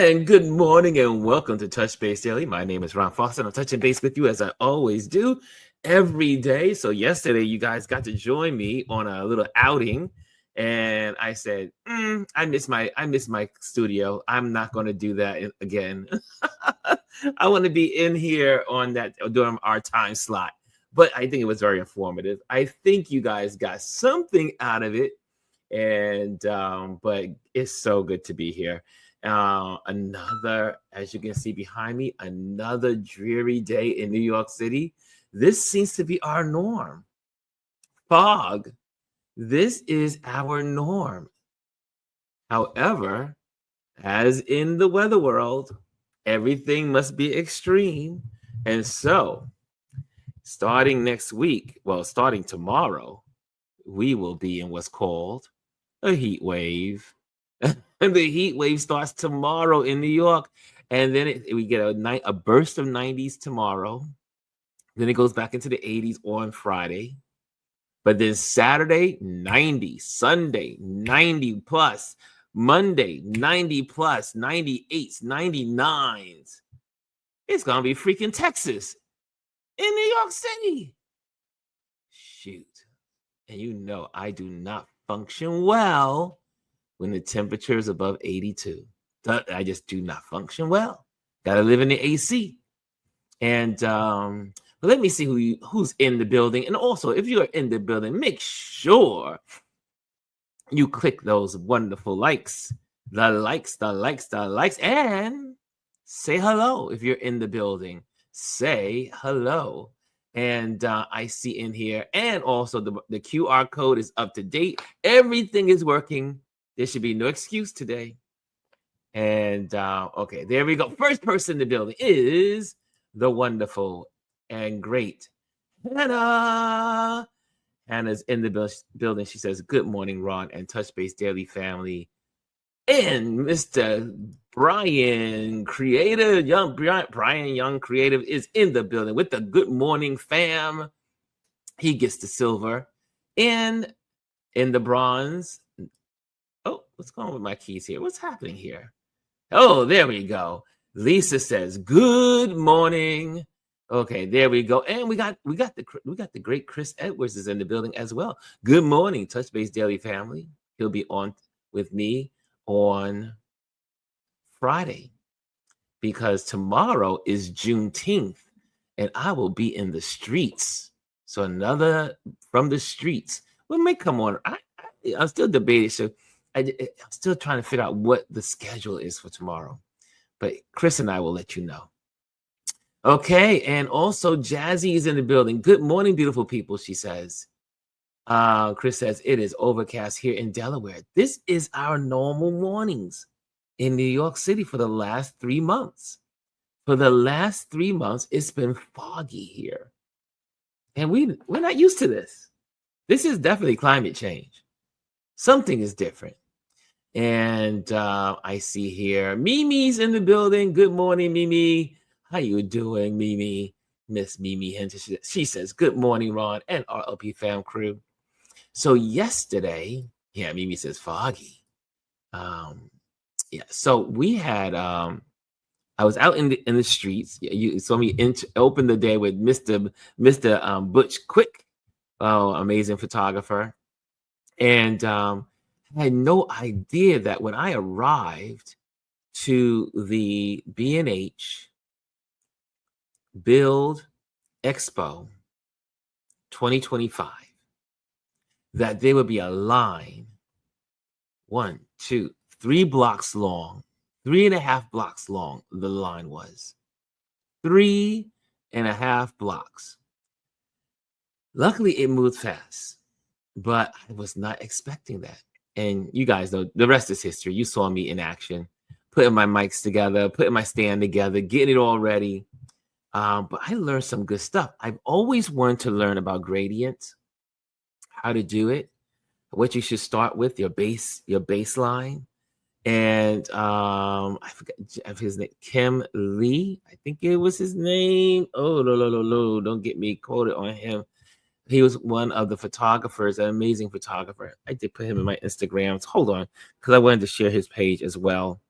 And good morning and welcome to Touch Base Daily. My name is Ron Foster and I'm touching base with you as I always do every day. So yesterday you guys got to join me on a little outing and I said, I miss my studio. I'm not going to do that again. I want to be in here on that during our time slot. But I think it was very informative. I think you guys got something out of it. And but it's so good to be here. Another, as you can see behind me, another dreary day in New York City. This seems to be our norm. Fog. This is our norm. However, as in the weather world, everything must be extreme. And so, starting next week, well, starting tomorrow, we will be in what's called a heat wave. And the heat wave starts tomorrow in New York. And then we get a burst of 90s tomorrow. Then it goes back into the 80s on Friday. But then Saturday, 90, Sunday, 90 plus, Monday, 90 plus, 98s, 99s. It's going to be freaking Texas in New York City. Shoot. And you know, I do not function well when the temperature is above 82. I just do not function well. Got to live in the AC. And but let me see who's in the building. And also, if you're in the building, make sure you click those wonderful likes, and say hello. If you're in the building, say hello. And I see in here, and also the QR code is up to date. Everything is working. There should be no excuse today. And okay, there we go. First person in the building is the wonderful and great Hannah. Hannah's in the building. She says, "Good morning, Ron and Touch Base Daily family." And Mr. Brian Creative, Brian Young Creative is in the building with the good morning fam. He gets the silver. And in the bronze, oh, what's going on with my keys here? What's happening here? Oh, there we go. Lisa says, "Good morning." Okay, there we go. And we got the great Chris Edwards is in the building as well. Good morning, Touch Base Daily family. He'll be on with me on Friday because tomorrow is Juneteenth and I will be in the streets. So another from the streets. We may come on. I'm still debating. So I'm still trying to figure out what the schedule is for tomorrow. But Chris and I will let you know. Okay, and also Jazzy is in the building. Good morning, beautiful people, she says. Chris says, "It is overcast here in Delaware. This is our normal mornings in New York City for the last 3 months. For the last 3 months, it's been foggy here. And we're not used to this. This is definitely climate change. Something is different." And I see here, Mimi's in the building. Good morning, Mimi. How you doing, Mimi? Miss Mimi Hinton. She says, "Good morning, Ron and RLP fam crew." So yesterday, yeah, Mimi says foggy. Yeah, so we had I was out in the streets. You saw me open the day with Mr. Butch Quick, amazing photographer, and I had no idea that when I arrived to the B&H Build Expo 2025, that there would be a line 1, 2, 3 blocks long, 3.5 blocks long. The line was 3.5 blocks. Luckily, it moved fast, but I was not expecting that. And you guys know the rest is history. You saw me in action, putting my mics together, putting my stand together, getting it all ready. But I learned some good stuff. I've always wanted to learn about gradients, how to do it, what you should start with, your baseline. And I forgot his name, Kim Lee, I think it was his name. Oh, no, don't get me quoted on him. He was one of the photographers, an amazing photographer. I did put him in my Instagrams. Hold on, because I wanted to share his page as well.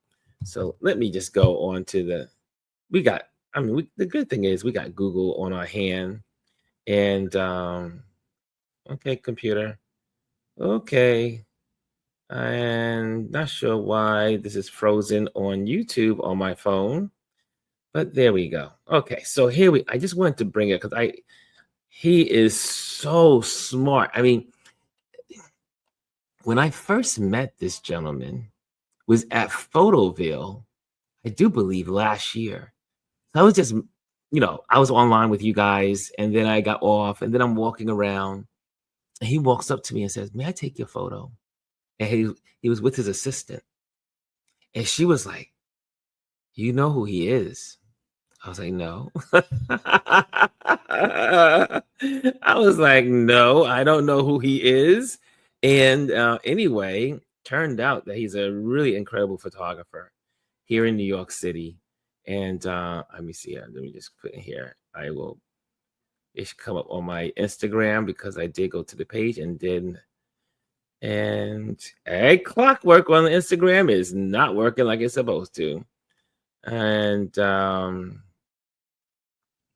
So let me just go on to we got, the good thing is we got Google on our hand. And okay, computer. Okay. And not sure why this is frozen on YouTube on my phone, but there we go. Okay, so I just wanted to bring it because he is so smart. I mean, when I first met this gentleman was at Photoville, I do believe last year. I was just, I was online with you guys, and then I got off, and then I'm walking around, and he walks up to me and says, "May I take your photo?" And he was with his assistant, and she was like, "You know who he is?" I was like, "No." I was like, "No, I don't know who he is." And anyway, turned out that he's a really incredible photographer here in New York City. And let me see. Let me just put in here. It should come up on my Instagram because I did go to the page and a clockwork on the Instagram is not working like it's supposed to. And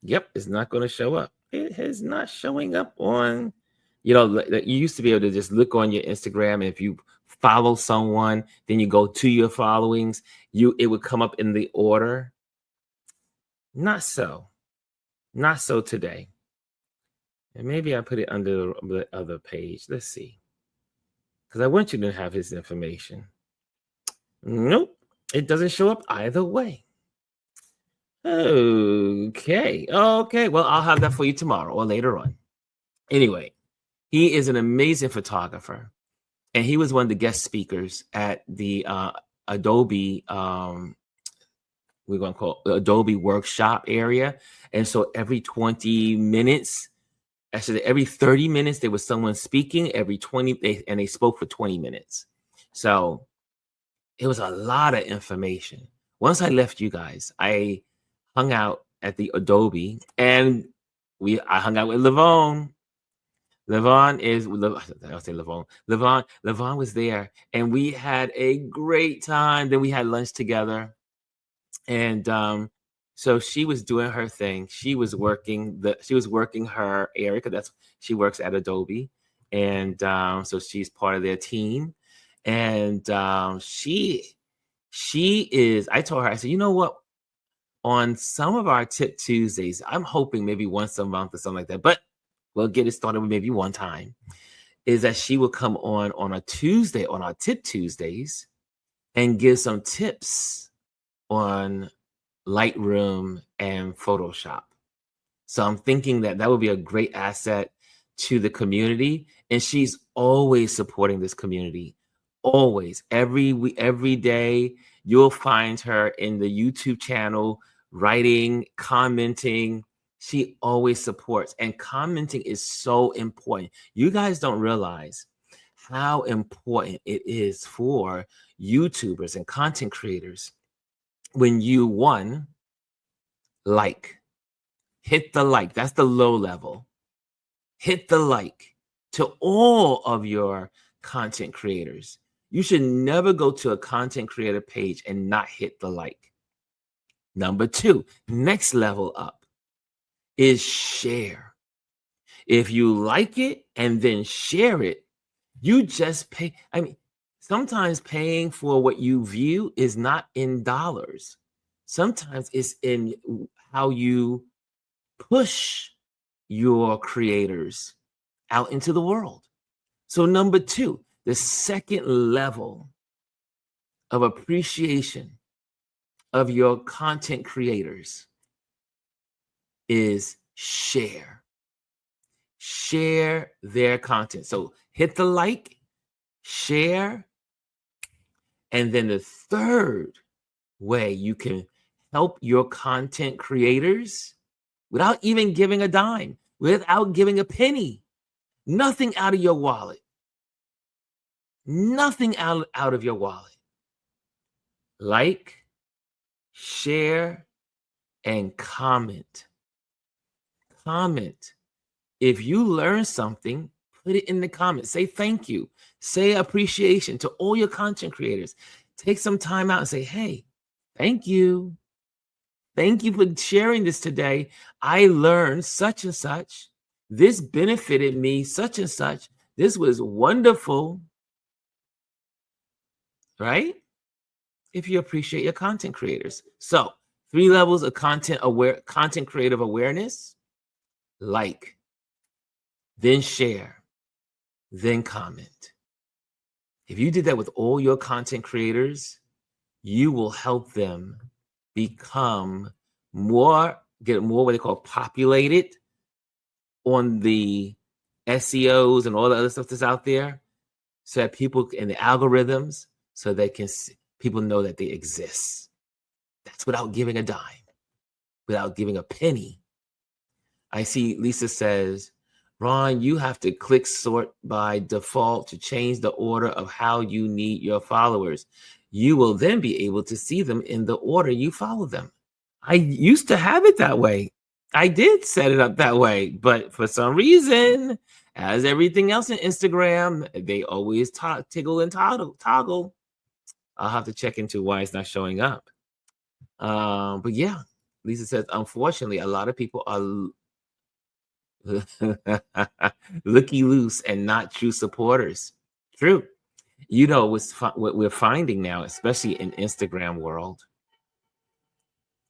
yep, it's not going to show up. It is not showing up on, you used to be able to just look on your Instagram, and if you follow someone, then you go to your followings, it would come up in the order. Not so today. And maybe I put it under the other page. Let's see, because I want you to have his information. Nope, it doesn't show up either way. Okay. Well, I'll have that for you tomorrow or later on. Anyway, he is an amazing photographer, and he was one of the guest speakers at the Adobe, we're going to call it Adobe workshop area. And so every 20 minutes, actually every 30 minutes, there was someone speaking. Every 20, and they spoke for 20 minutes. So it was a lot of information. Once I left you guys, I hung out at the Adobe, and I hung out with Levon. Levon was there, and we had a great time. Then we had lunch together, and so she was doing her thing. She was working her area because she works at Adobe, and so she's part of their team, and she is. I told her, I said, you know what? On some of our Tip Tuesdays, I'm hoping maybe once a month or something like that, but we'll get it started with maybe one time, is that she will come on a Tuesday, on our Tip Tuesdays, and give some tips on Lightroom and Photoshop. So I'm thinking that would be a great asset to the community. And she's always supporting this community. Always. Every day, you'll find her in the YouTube channel, writing, commenting. She always supports. And commenting is so important. You guys don't realize how important it is for YouTubers and content creators when you, one, hit the like. That's the low level. Hit the like to all of your content creators. You should never go to a content creator page and not hit the like. Number two, next level up is share. If you like it and then share it, you just pay. I mean, sometimes paying for what you view is not in dollars. Sometimes it's in how you push your creators out into the world. So number two, the second level of appreciation of your content creators is share. Share their content. So hit the like, share, and then the third way you can help your content creators without even giving a dime, without giving a penny, nothing out of your wallet. Nothing out of your wallet. Like, share, and comment. Comment. If you learn something, put it in the comments. Say thank you. Say appreciation to all your content creators. Take some time out and say, hey, Thank you. Thank you for sharing this today. I learned such and such. This benefited me, such and such. This was wonderful, right? If you appreciate your content creators. So, 3 levels of content creative awareness: like, then share, then comment. If you did that with all your content creators, you will help them become get more what they call populated on the SEOs and all the other stuff that's out there, so that people in the algorithms, so they can people know that they exist. That's without giving a dime, without giving a penny. I see Lisa says, Ron, you have to click sort by default to change the order of how you need your followers. You will then be able to see them in the order you follow them. I used to have it that way. I did set it up that way, but for some reason, as everything else in Instagram, they always tiggle and toggle. I'll have to check into why it's not showing up. But yeah, Lisa says, unfortunately, a lot of people are looky loose and not true supporters. True. You know, what we're finding now, especially in Instagram world,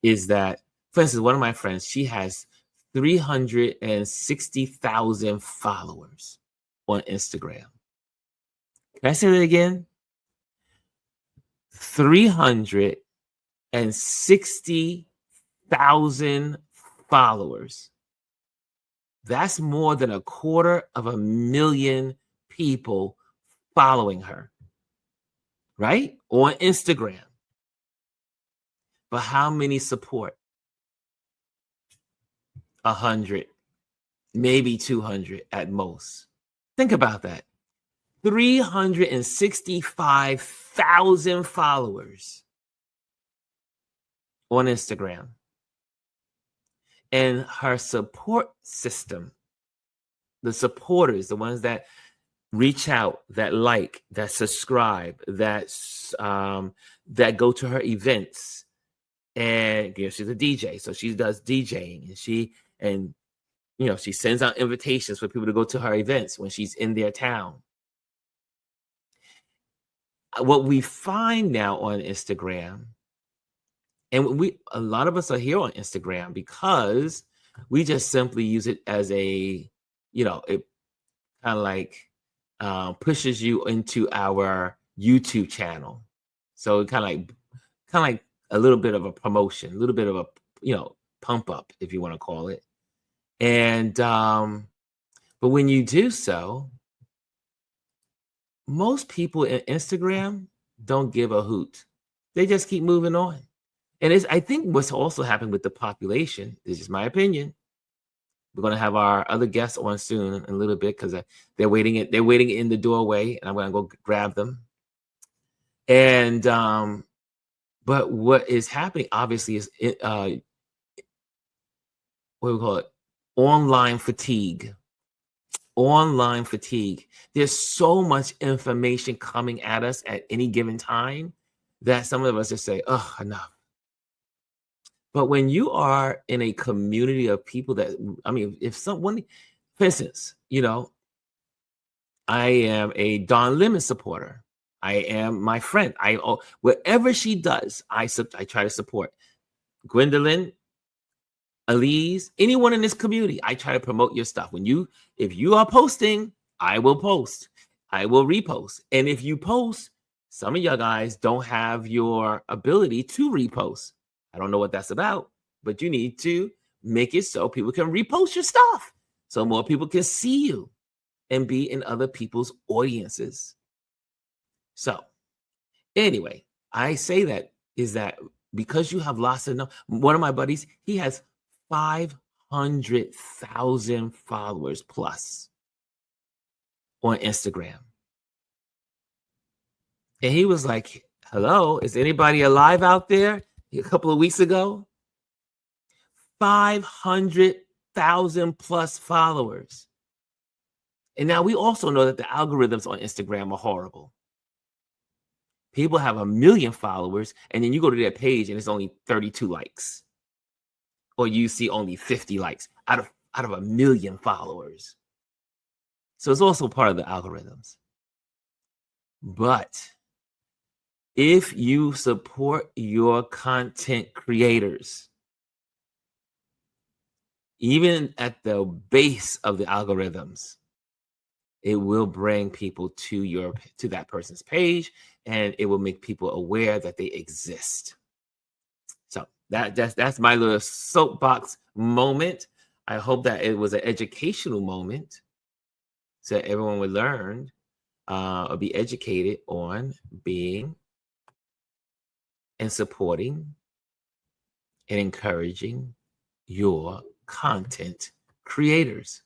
is that, for instance, one of my friends, she has 360,000 followers on Instagram. Can I say that again? 360,000 followers. That's more than 250,000 people following her, right? On Instagram. But how many support? 100, maybe 200 at most. Think about that. 365,000 followers on Instagram. And her support system, the supporters, the ones that reach out, that like, that subscribe, that go to her events. And she's a DJ, so she does DJing, and she sends out invitations for people to go to her events when she's in their town. What we find now on Instagram, and a lot of us are here on Instagram because we just simply use it as it kind of like pushes you into our YouTube channel. So it kind of like a little bit of a promotion, a little bit of a pump up, if you want to call it. And but when you do so, most people in Instagram don't give a hoot. They just keep moving on. And I think what's also happened with the population, this is my opinion. We're going to have our other guests on soon in a little bit because they're waiting in the doorway, and I'm going to go grab them. And but what is happening, obviously, is what do we call it? Online fatigue. Online fatigue. There's so much information coming at us at any given time that some of us just say, "Oh, enough." But when you are in a community of people if someone, for instance, I am a Don Lemon supporter. I am my friend. Whatever she does, I try to support. Gwendolyn, Elise, anyone in this community, I try to promote your stuff. If you are posting, I will post. I will repost. And if you post, some of y'all guys don't have your ability to repost. I don't know what that's about, but you need to make it so people can repost your stuff, so more people can see you and be in other people's audiences. So anyway, I say that is that because you have lots of one of my buddies, he has 500,000 followers plus on Instagram. And he was like, hello, is anybody alive out there? A couple of weeks ago, 500,000 plus followers. And now we also know that the algorithms on Instagram are horrible. People have 1 million followers, and then you go to their page and it's only 32 likes, or you see only 50 likes out of 1 million followers. So it's also part of the algorithms. But if you support your content creators, even at the base of the algorithms, it will bring people to that person's page, and it will make people aware that they exist. So that's my little soapbox moment. I hope that it was an educational moment, so that everyone would learn or be educated on being and supporting and encouraging your content creators.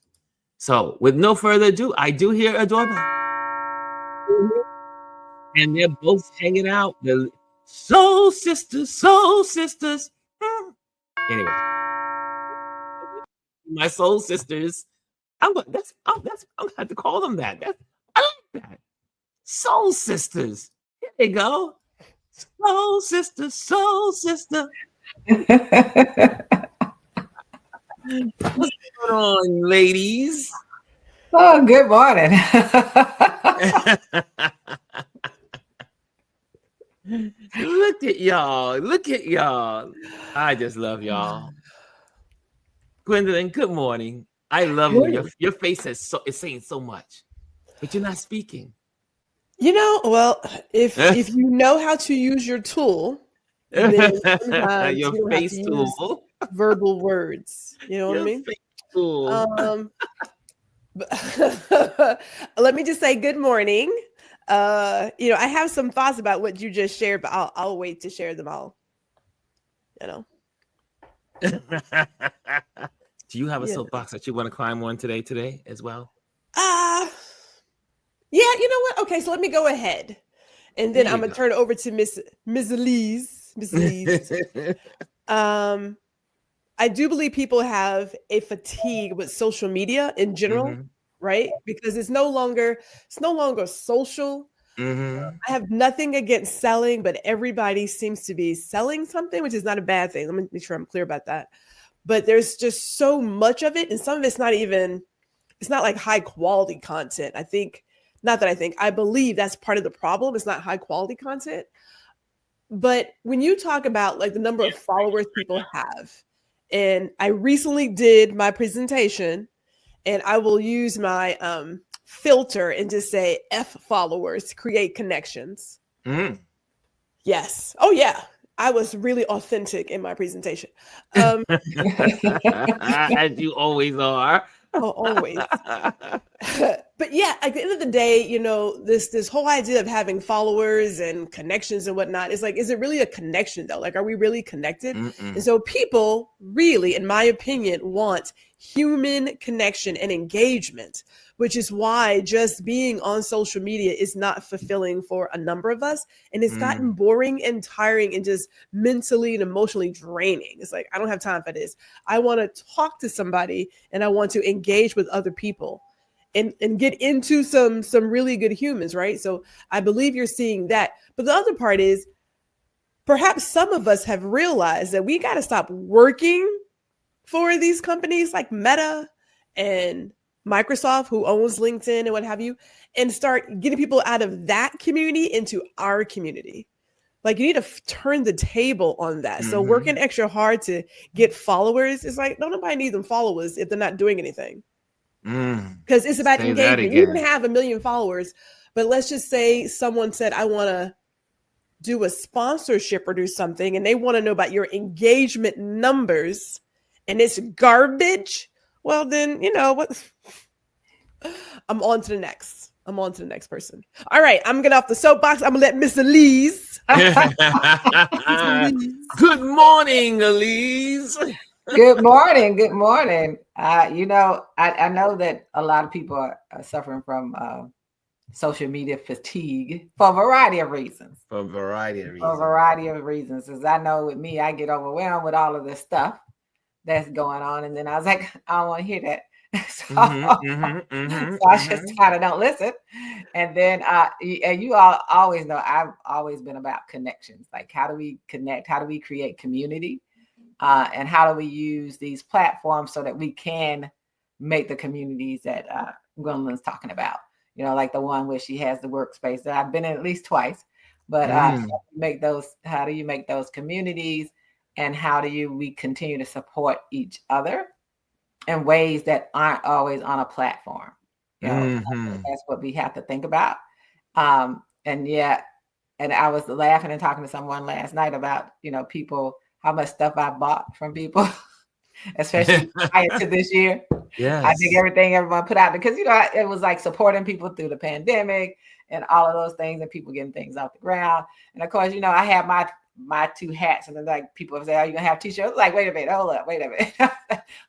So with no further ado, I do hear a doorbell. And they're both hanging out. The soul sisters, soul sisters. Anyway, my soul sisters. I'm gonna have to call them that. I like that. Soul sisters. Here they go. Soul sister, soul sister. What's going on, ladies? Oh, good morning. Look at y'all. Look at y'all. I just love y'all. Gwendolyn, good morning. I love you. Your face is saying so much, but you're not speaking. You know, well, if you know how to use your tool, then sometimes your you don't face have to tool. use verbal words. You know what I mean? Face tool. Let me just say good morning. I have some thoughts about what you just shared, but I'll wait to share them all. Do you have a soapbox that you want to climb on today as well? Yeah, you know what? Okay, so let me go ahead. And then I'm going to turn it over to Miss Elise. Miss Elise. I do believe people have a fatigue with social media in general, right? Because it's no longer social. I have nothing against selling, but everybody seems to be selling something, which is not a bad thing. Let me make sure I'm clear about that. But there's just so much of it, and some of it's not like high quality content. I believe that's part of the problem. It's not high quality content. But when you talk about like the number of followers people have, and I recently did my presentation, and I will use my filter and just say F followers, create connections. Yes. Oh yeah. I was really authentic in my presentation. As you always are. Oh, always. But yeah, at the end of the day, this whole idea of having followers and connections and whatnot is like, is it really a connection though? Like, are we really connected? And so people really, in my opinion, want human connection and engagement, which is why just being on social media is not fulfilling for a number of us. And it's gotten boring and tiring and just mentally and emotionally draining. It's like, I don't have time for this. I want to talk to somebody and I want to engage with other people and get into some really good humans, right? So I believe you're seeing that. But the other part is perhaps some of us have realized that we got to stop working for these companies like Meta and Microsoft, who owns LinkedIn and what have you, and start getting people out of that community into our community. Like, you need to turn the table on that. So working extra hard to get followers is like, nobody needs them followers if they're not doing anything. Because it's about engagement. You can have 1 million followers, but let's just say someone said, I want to do a sponsorship or do something, and they want to know about your engagement numbers, and it's garbage. Well, then, you know what? I'm on to the next person. All right, I'm getting off the soapbox. I'm gonna let Miss Elise. Good morning, Elise. Good morning. Good morning. I know that a lot of people are suffering from social media fatigue for a variety of reasons. As I know with me, I get overwhelmed with all of this stuff that's going on. And then I was like, I don't want to hear that. So, Mm-hmm. so I just kind of don't listen. And then, and you all always know I've always been about connections. Like, how do we connect? How do we create community? And how do we use these platforms so that we can make the communities that Gwendolyn's talking about? You know, like the one where she has the workspace that I've been in at least twice. But how do you make those communities, and how do we continue to support each other in ways that aren't always on a platform? You know, that's what we have to think about. And I was laughing and talking to someone last night about, people, how much stuff I bought from people, especially prior to this year. Yes. I think everyone put out, because, it was like supporting people through the pandemic and all of those things, and people getting things off the ground. And of course, I have my two hats, and then like people say, "Oh, you gonna have t-shirts?" Like, wait a minute, hold up, wait a minute.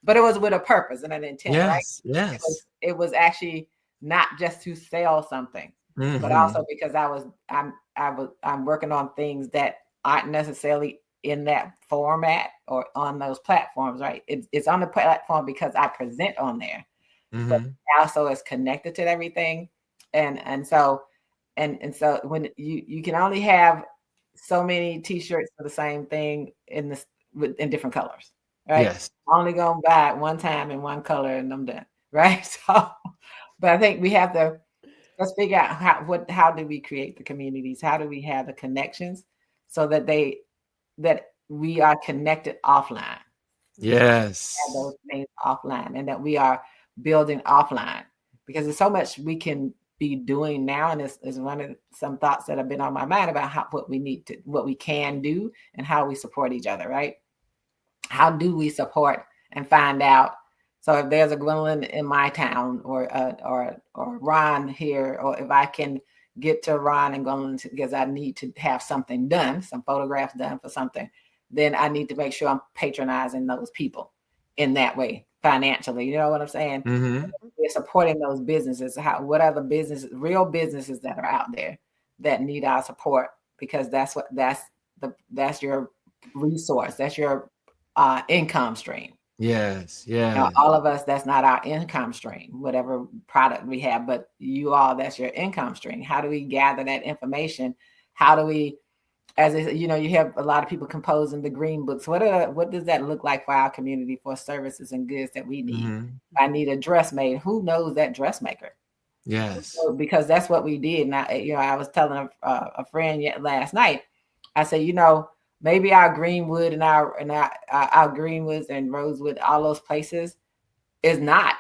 But it was with a purpose and an intent, right? Yes. It was actually not just to sell something, but also because I'm working on things that aren't necessarily in that format or on those platforms, right? It's on the platform because I present on there, but also it's connected to everything. And so when you can only have so many t-shirts for the same thing in different colors, right? Yes. I'm only gonna buy it one time in one color and I'm done, right? So, but I think we have to, let's figure out how do we create the communities? How do we have the connections so that we are connected offline? Yes. Have those things offline, and that we are building offline, because there's so much we can be doing now. And it's one of some thoughts that have been on my mind about what we can do and how we support each other, right? How do we support and find out? So if there's a Gwendolyn in my town, or Ron here, or if I can get to Ron and Gwendolyn because I need to have something done, some photographs done for something, then I need to make sure I'm patronizing those people in that way financially. You know what I'm saying? We're supporting those businesses. What are the real businesses that are out there that need our support? Because that's your resource. That's your income stream. Yes. Yeah. All of us, that's not our income stream, whatever product we have, but you all, that's your income stream. How do we gather that information? How do we, you have a lot of people composing the green books. What does that look like for our community, for services and goods that we need? I need a dress made. Who knows that dressmaker? Yes. Because that's what we did. And I was telling a friend last night, I said, maybe our Greenwood and our Greenwoods and Rosewood, all those places, is not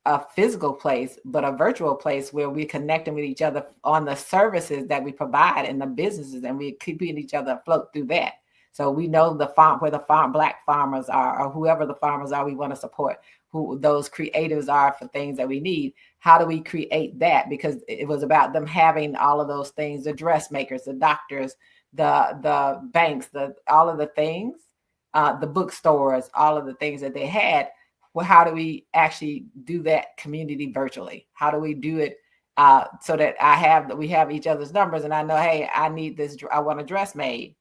a physical place, but a virtual place where we're connecting with each other on the services that we provide and the businesses, and we're keeping each other afloat through that. So we know where the Black farmers are, or whoever the farmers are we want to support, who those creatives are for things that we need. How do we create that? Because it was about them having all of those things, the dressmakers, the doctors, the banks, all of the things, the bookstores, all of the things that they had. Well, how do we actually do that community virtually? How do we do it so that we have each other's numbers, and I know, hey, I need this, I want a dress made,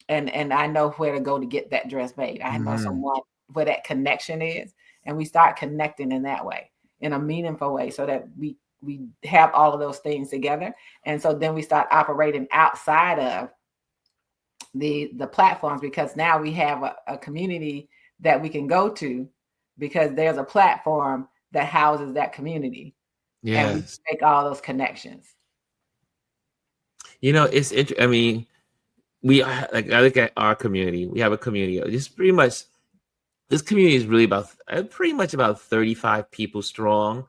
and I know where to go to get that dress made. I know someone where that connection is, and we start connecting in that way, in a meaningful way, so that we have all of those things together. And so then we start operating outside of the platforms, because now we have a community that we can go to, because there's a platform that houses that community. Yes. And we make all those connections. It's interesting. I mean, I look at our community. We have a community. This community is really pretty much about 35 people strong,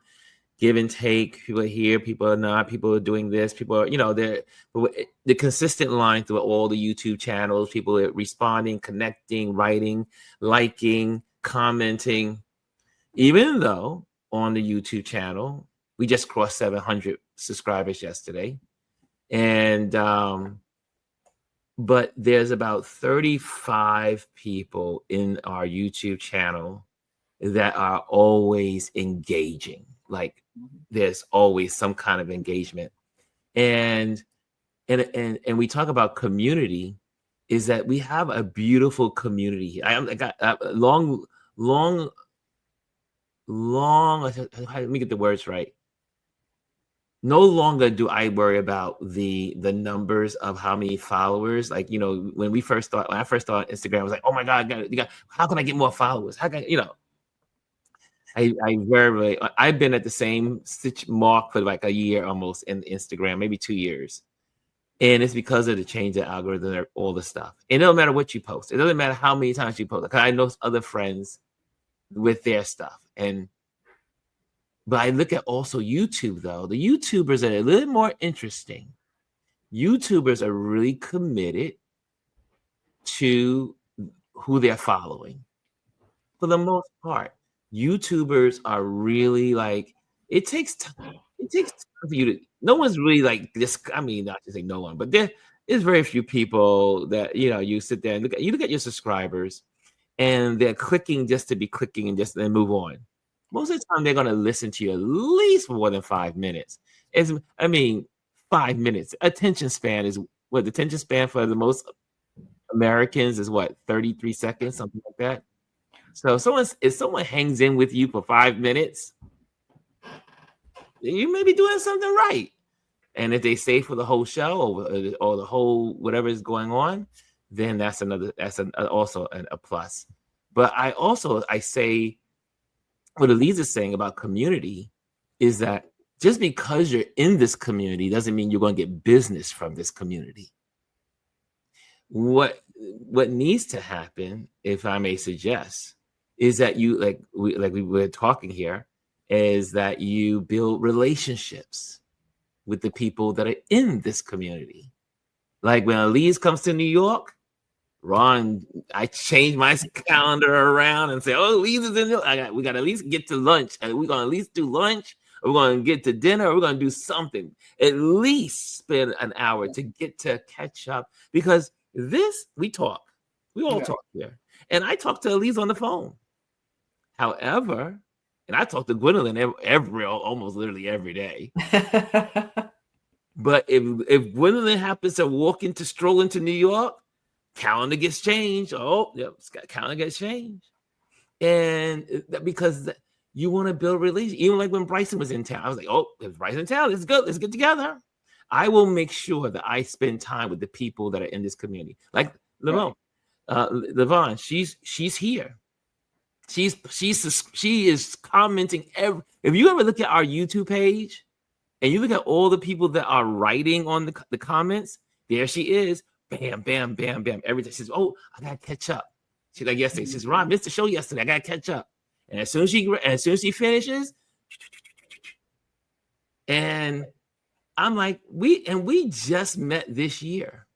give and take. People are here, people are not. People are doing this. People are, the consistent line through all the YouTube channels. People are responding, connecting, writing, liking, commenting. Even though on the YouTube channel, we just crossed 700 subscribers yesterday. And, but there's about 35 people in our YouTube channel that are always engaging. Like, there's always some kind of engagement. And we talk about community, is that we have a beautiful community. I got a long let me get the words right. No longer do I worry about the numbers of how many followers. Like, when I first thought Instagram, I was like, oh my God, how can I get more followers? How can I've been at the same mark for like a year almost in Instagram, maybe 2 years. And it's because of the change in algorithm, all the stuff. It doesn't matter what you post. It doesn't matter how many times you post. Because I know other friends with their stuff. But I look at also YouTube, though. The YouTubers are a little more interesting. YouTubers are really committed to who they're following. For the most part, YouTubers are really like, it takes time. It takes time for you to, no one's really like this. I mean, not to say no one, but there is very few people that, you sit there and look at your subscribers and they're clicking just to be clicking and just then move on. Most of the time, they're going to listen to you at least for more than 5 minutes. 5 minutes. Attention span is what? The attention span for the most Americans is what? 33 seconds, something like that. So if someone hangs in with you for 5 minutes, you may be doing something right. And if they stay for the whole show or the whole whatever is going on, then that's also a plus. But I say, what Elise is saying about community is that just because you're in this community doesn't mean you're going to get business from this community. What needs to happen, if I may suggest, is that you we were talking here, is that you build relationships with the people that are in this community. Like when Elise comes to New York, Ron, I change my calendar around and say, oh, Elise is in New York. We got to at least get to lunch. And we're going to at least do lunch. Or we're going to get to dinner. Or we're going to do something. At least spend an hour to get to catch up. Because we talk. We all talk here. And I talk to Elise on the phone. However, and I talk to Gwendolyn almost literally every day. But if Gwendolyn happens to stroll into New York, calendar gets changed. Oh, yep, calendar gets changed. And because you want to build relations. Even like when Bryson was in town, I was like, oh, if Bryson in town, let's go. Let's get together. I will make sure that I spend time with the people that are in this community. Like Levon, she's here. She is commenting if you ever look at our YouTube page and you look at all the people that are writing on the comments, there she is. Bam, bam, bam, bam. Every day she says, oh, I gotta catch up. She's like yesterday. She says, Ron, missed the show yesterday. I gotta catch up. And as soon as she finishes, and I'm like, we just met this year.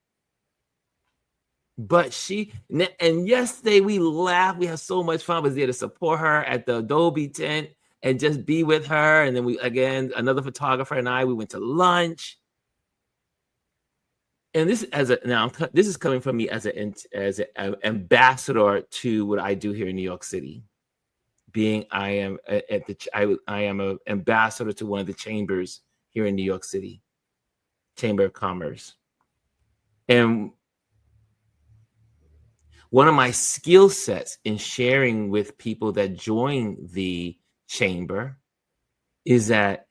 But and yesterday we laughed. We had so much fun. I was there to support her at the Adobe tent and just be with her. And then another photographer and we went to lunch. And this is coming from me as an ambassador to what I do here in New York City. I am an ambassador to one of the chambers here in New York City, Chamber of Commerce. And one of my skill sets in sharing with people that join the chamber is that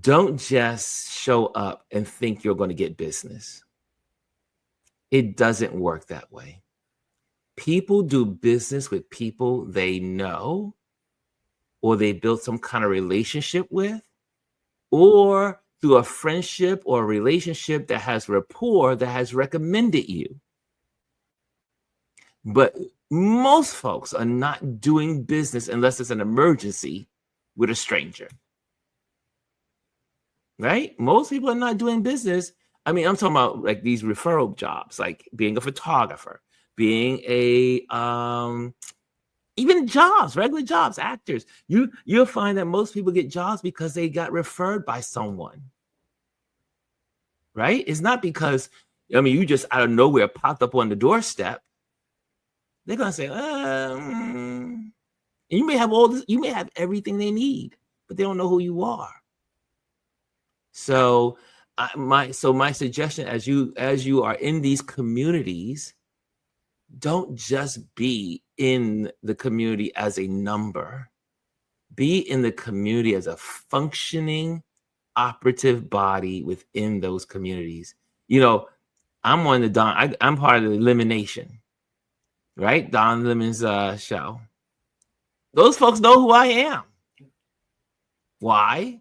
don't just show up and think you're going to get business. It doesn't work that way. People do business with people they know, or they build some kind of relationship with, or through a friendship or a relationship that has rapport that has recommended you. But most folks are not doing business unless it's an emergency with a stranger. Right? Most people are not doing business. I mean, I'm talking about like these referral jobs, like being a photographer, being even jobs, regular jobs, actors. You'll find that most people get jobs because they got referred by someone. Right? It's not because, you just out of nowhere popped up on the doorstep. They're gonna say, and you may have all this, you may have everything they need, but they don't know who you are. So my suggestion as you are in these communities, don't just be in the community as a number. be in the community as a functioning operative body within those communities. I'm on the Don. I'm part of the Elimination, right? Don Lemon's show. Those folks know who I am. Why?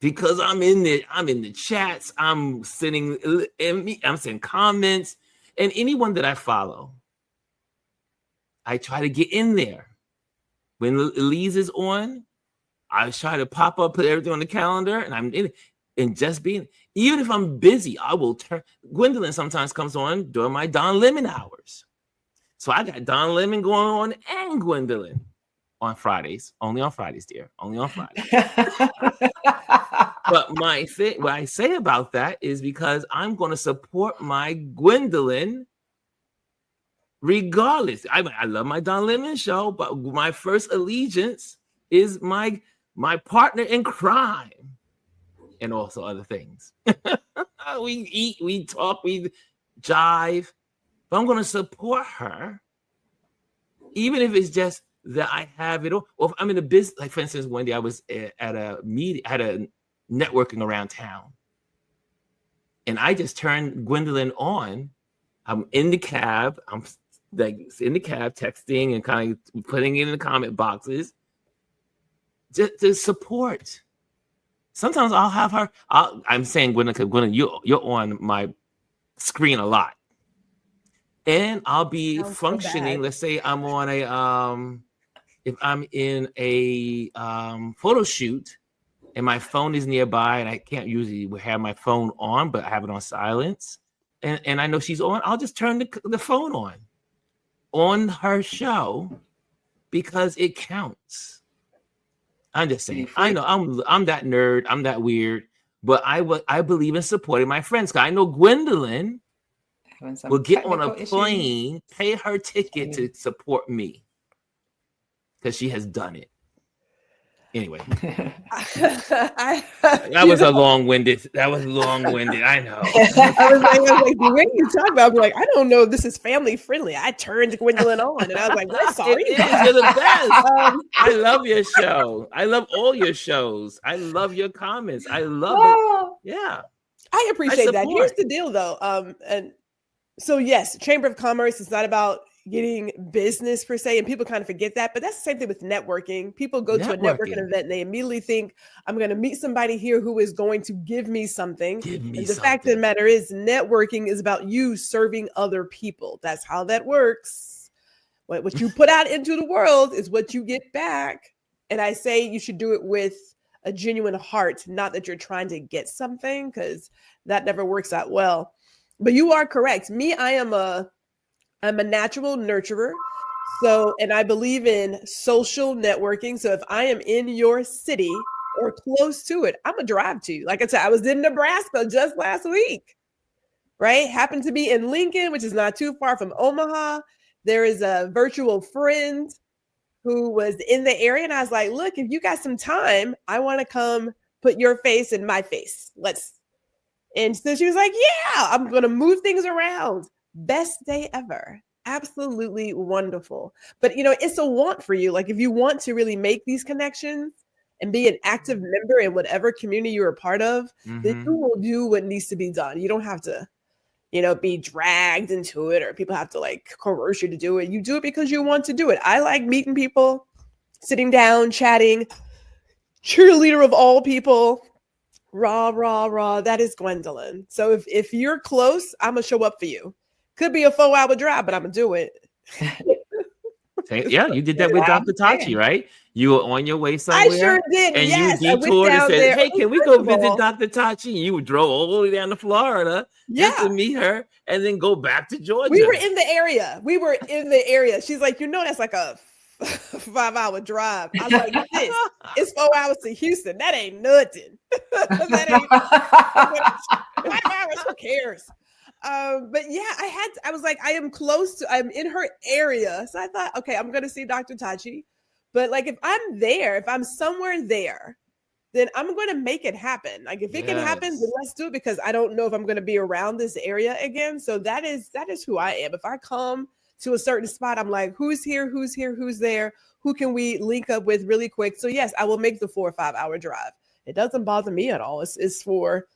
Because I'm in the chats. I'm sending comments, and anyone that I follow, I try to get in there. When Elise is on, I try to pop up, put everything on the calendar, and I'm in it. And just being, even if I'm busy, I will turn. Gwendolyn sometimes comes on during my Don Lemon hours. So I got Don Lemon going on and Gwendolyn on Fridays. Only on Fridays, dear. Only on Fridays. But what I say about that is because I'm going to support my Gwendolyn regardless. I love my Don Lemon show, but my first allegiance is my partner in crime. And also other things. We eat, we talk, we jive. But I'm going to support her, even if it's just that I have it. Or if I'm in a business, like for instance, one day I was at a meeting, had a networking around town. And I just turned Gwendolyn on. I'm in the cab. I'm like in the cab texting and kind of putting it in the comment boxes just to support. Sometimes I'll have her. I'm saying Gwendolyn, you're on my screen a lot, and I'll be functioning. Let's say I'm on if I'm in a photo shoot, and my phone is nearby, and I can't usually have my phone on, but I have it on silence, and I know she's on. I'll just turn the phone on her show because it counts. I'm just saying. I know I'm that nerd. I'm that weird. But I believe in supporting my friends. I know Gwendolyn will get on a plane, pay her ticket to support me because she has done it. Anyway, that was long-winded. I know. I was like, the way you talk about, I'm like, I don't know if this is family friendly. I turned Gwendolyn on, and I was like, "We're sorry." You're the best. I love your show. I love all your shows. I love your comments. I love it. Yeah, I appreciate that. Here's the deal, though. And so yes, Chamber of Commerce is not about getting business per se, and people kind of forget that, but that's the same thing with networking. People go to a networking event and they immediately think, I'm going to meet somebody here who is going to give me something. Fact of the matter is, networking is about you serving other people. That's how that works. What you put out into the world is what you get back. And I say you should do it with a genuine heart, not that you're trying to get something, because that never works out well. But you are correct. I'm a natural nurturer. So, and I believe in social networking. So if I am in your city or close to it, I'm gonna drive to you. Like I said, I was in Nebraska just last week, right? Happened to be in Lincoln, which is not too far from Omaha. There is a virtual friend who was in the area. And I was like, look, if you got some time, I want to come put your face in my face. And so she was like, yeah, I'm going to move things around. Best day ever. Absolutely wonderful. But, it's a want for you. Like if you want to really make these connections and be an active member in whatever community you're a part of, then you will do what needs to be done. You don't have to, be dragged into it or people have to coerce you to do it. You do it because you want to do it. I like meeting people, sitting down, chatting, cheerleader of all people. Rah, rah, rah. That is Gwendolyn. So if you're close, I'm going to show up for you. Could be a 4-hour drive, but I'm going to do it. Yeah, you did that with Dr. Tachi, right? You were on your way somewhere. I sure did. And yes, you detoured and said, hey, can we go visit Dr. Tachi? And you drove all the way down to Florida just to meet her and then go back to Georgia. We were in the area. She's like, that's like a 5-hour drive. I was like, it's 4 hours to Houston. That ain't nothing. That ain't 5 hours. Who cares? But yeah, I was like, I'm in her area. So I thought, okay, I'm going to see Dr. Tachi. But if I'm there, if I'm somewhere there, then I'm going to make it happen. If it can happen, then let's do it, because I don't know if I'm going to be around this area again. So that is who I am. If I come to a certain spot, I'm like, who's here, who's here, who's there, who can we link up with really quick? So yes, I will make the 4 or 5 hour drive. It doesn't bother me at all. It's for,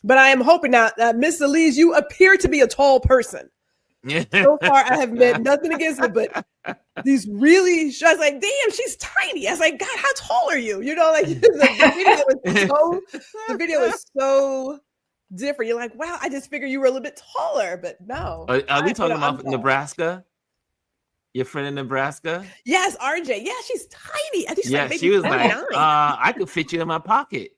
but I am hoping now, Miss Elise, you appear to be a tall person. So far, I have met nothing against it, but these really, I was like, damn, she's tiny. I was like, God, how tall are you? You know, like the video is so different. You're like, wow, I just figured you were a little bit taller, but no. Are we talking about Nebraska? Your friend in Nebraska? Yes, RJ. Yeah, she's tiny. I think she's yeah, like she was 29. like, I could fit you in my pocket.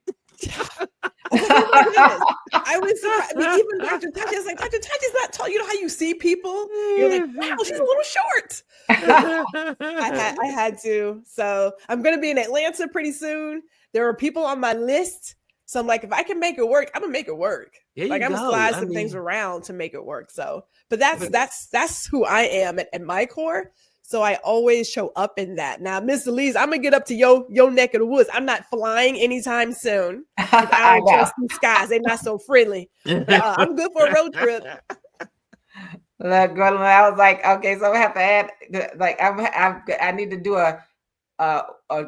I was surprised. I mean, even Dr. Tachi is like, Dr. Tachi's not tall. You know how you see people? You're like, wow, she's a little short. I had to. So I'm going to be in Atlanta pretty soon. There are people on my list. So I'm like, if I can make it work, I'm going to make it work. Like I'm going to slide some things around to make it work. So, but that's who I am at my core. So I always show up in that. Now, Miss Elise, I'm gonna get up to your neck of the woods. I'm not flying anytime soon. I don't trust these skies. They're not so friendly. I'm good for a road trip. Look, I was like, okay, so I have to add, like, I need to do a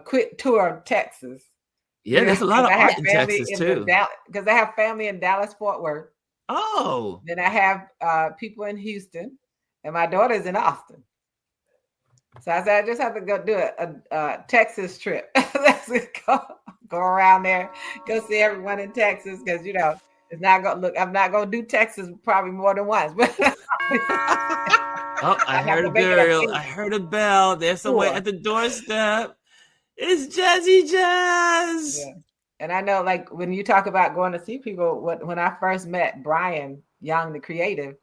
quick tour of Texas. Yeah, there's a lot of art in Texas too. Because I have family in Dallas, Fort Worth. Oh. Then I have people in Houston, and my daughter's in Austin. So I said, I just have to go do a Texas trip. Let's go around there, go see everyone in Texas, because you know it's not gonna look. I'm not gonna do Texas probably more than once. But oh, I heard a girl. I heard a bell. There's someone at the doorstep. It's Jazzy Jazz. Yeah. And I know, like when you talk about going to see people, when I first met Brian Young, the creative.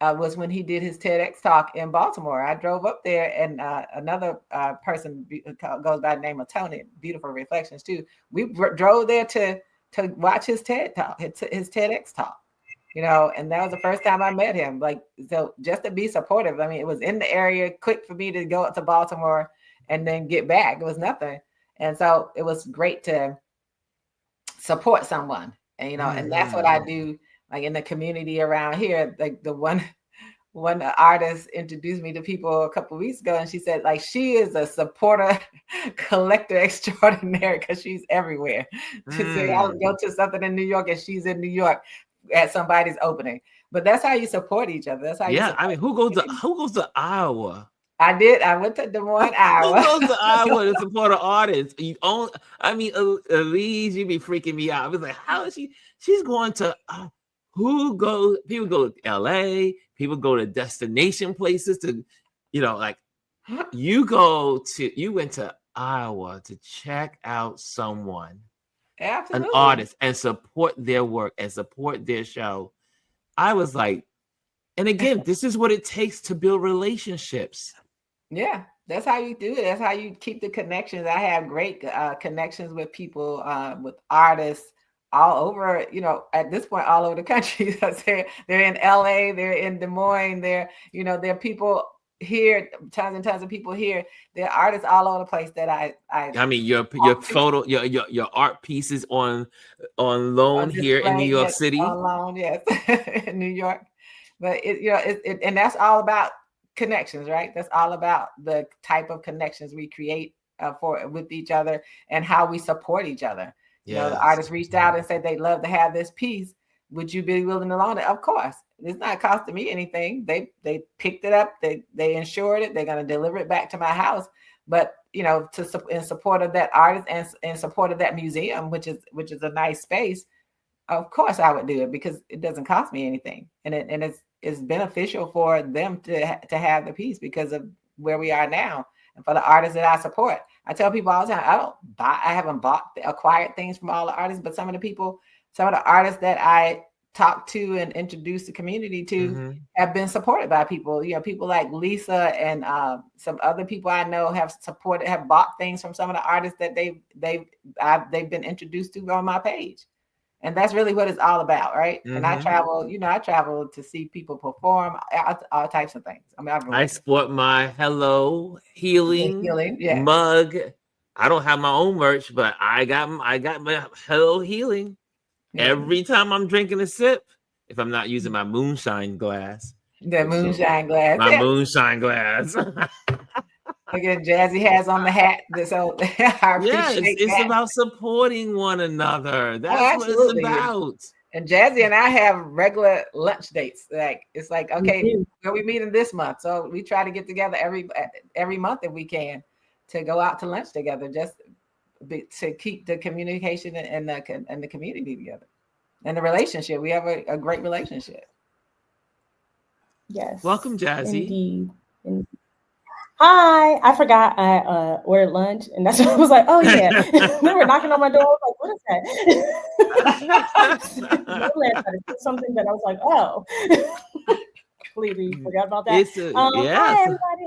Was when he did his TEDx talk in Baltimore. I drove up there, and another person goes by the name of Tony, Beautiful Reflections too. We drove there to watch his TED talk, his TEDx talk, you know, and that was the first time I met him. Like, so just to be supportive. I mean, it was in the area, quick for me to go up to Baltimore and then get back. It was nothing. And so it was great to support someone, and, you know, and that's what I do. Like in the community around here, like the one artist introduced me to people a couple of weeks ago, and she said, like, she is a supporter, collector extraordinary because she's everywhere. She said, I'll go to something in New York, and she's in New York at somebody's opening. But that's how you support each other. That's how. Yeah, I mean, who goes to Iowa? I did. I went to Des Moines, Iowa. Who goes to Iowa to support an artist? Elise, you be freaking me out. I was like, how is she? She's going to. People go to LA, people go to destination places to, you know, like you went to Iowa to check out someone, absolutely, an artist, and support their work and support their show. I was like, and again, this is what it takes to build relationships. Yeah, that's how you do it. That's how you keep the connections. I have great connections with people, with artists, all over, you know, at this point, all over the country. They're in LA, they're in Des Moines, there are people here, tons and tons of people here. There are artists all over the place that I mean, your photo, your art pieces on loan here in New York City. On loan, yes, in New York. But and that's all about connections, right? That's all about the type of connections we create with each other and how we support each other. You know, the artist reached out and said they'd love to have this piece. Would you be willing to loan it? Of course. It's not costing me anything. They picked it up. They insured it. They're going to deliver it back to my house. But, you know, in support of that artist and in support of that museum, which is a nice space, of course I would do it because it doesn't cost me anything. And it's beneficial for them to have the piece because of where we are now. And for the artists that I support, I tell people all the time, I haven't acquired things from all the artists, but some of the artists that I talk to and introduce the community to have been supported by people. You know, people like Lisa and some other people I know have bought things from some of the artists that they've been introduced to on my page. And that's really what it's all about, right? And I travel to see people perform, all types of things. I mean, I sport my Hello Healing mug. I don't have my own merch, but I got my Hello Healing. Every time I'm drinking a sip, if I'm not using my moonshine glass, The For sure. moonshine glass. My Yeah. moonshine glass. Look at Jazzy has on the hat. So I appreciate it's that. about supporting one another. That's what it's absolutely. about. And Jazzy and I have regular lunch dates. Like it's like, okay, do. where we meeting this month. So we try to get together every month if we can to go out to lunch together, just to keep the communication and the community together and the relationship. We have a great relationship. Yes. Welcome, Jazzy. Indeed. Hi. I forgot I ordered lunch, and that's what I was like, oh yeah. They were knocking on my door. I was like, what is that? Normally I try to do something, but I was like, oh. Completely forgot about that. Hi everybody.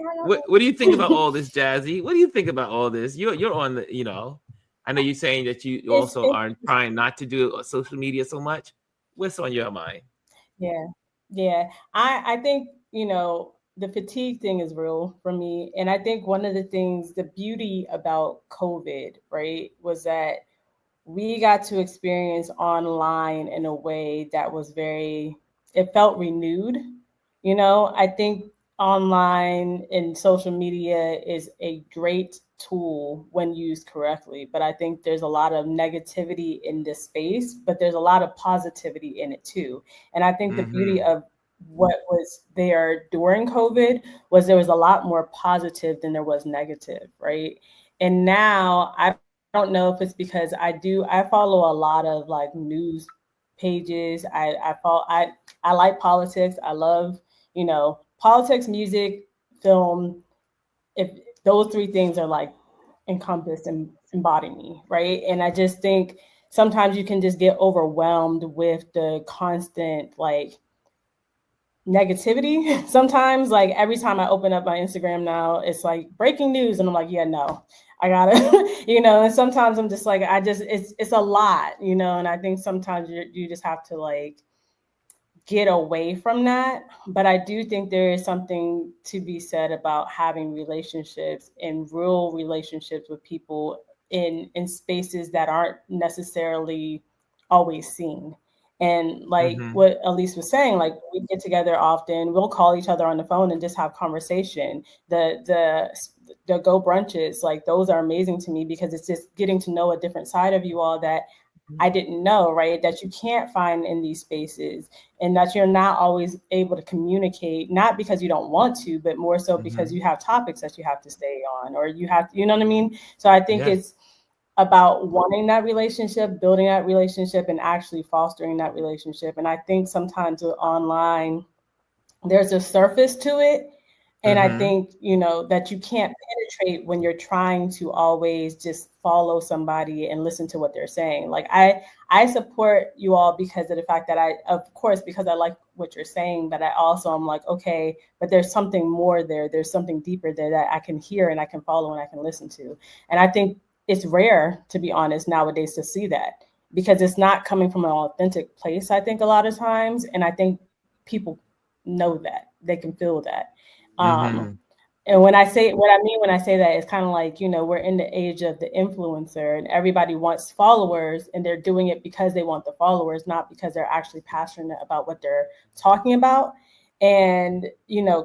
What do you think about all this, Jazzy? What do you think about all this? You're on the, I know you're saying that you also are trying not to do social media so much. What's on your mind? Yeah. I think, the fatigue thing is real for me. And I think one of the things, the beauty about COVID, right, was that we got to experience online in a way that was it felt renewed. I think online and social media is a great tool when used correctly, but I think there's a lot of negativity in this space, but there's a lot of positivity in it too. And I think the beauty of what was there during COVID was there was a lot more positive than there was negative, right? And now I don't know if it's because I follow a lot of like news pages. I like politics. I love, politics, music, film. If those three things are like encompassed and embody me, right? And I just think sometimes you can just get overwhelmed with the constant like negativity. Sometimes like every time I open up my Instagram now, it's like breaking news, and I'm like, yeah, no, I gotta, and sometimes I'm just like, it's a lot, and I think sometimes you just have to like get away from that. But I do think there is something to be said about having relationships and real relationships with people in spaces that aren't necessarily always seen. And like what Elise was saying, like we get together often, we'll call each other on the phone and just have conversation. The go brunches, like those are amazing to me because it's just getting to know a different side of you all that I didn't know, right? That you can't find in these spaces, and that you're not always able to communicate, not because you don't want to, but more so because you have topics that you have to stay on, or you have, you know what I mean? So I think it's about wanting that relationship, building that relationship, and actually fostering that relationship. And I think sometimes with online, there's a surface to it. And I think, that you can't penetrate when you're trying to always just follow somebody and listen to what they're saying. Like I support you all because of the fact that because I like what you're saying, but I also am like, okay, but there's something more there. There's something deeper there that I can hear and I can follow and I can listen to. And I think it's rare, to be honest, nowadays to see that because it's not coming from an authentic place, I think a lot of times. And I think people know that, they can feel that. And when I say that, it's kind of like, we're in the age of the influencer and everybody wants followers and they're doing it because they want the followers, not because they're actually passionate about what they're talking about. And,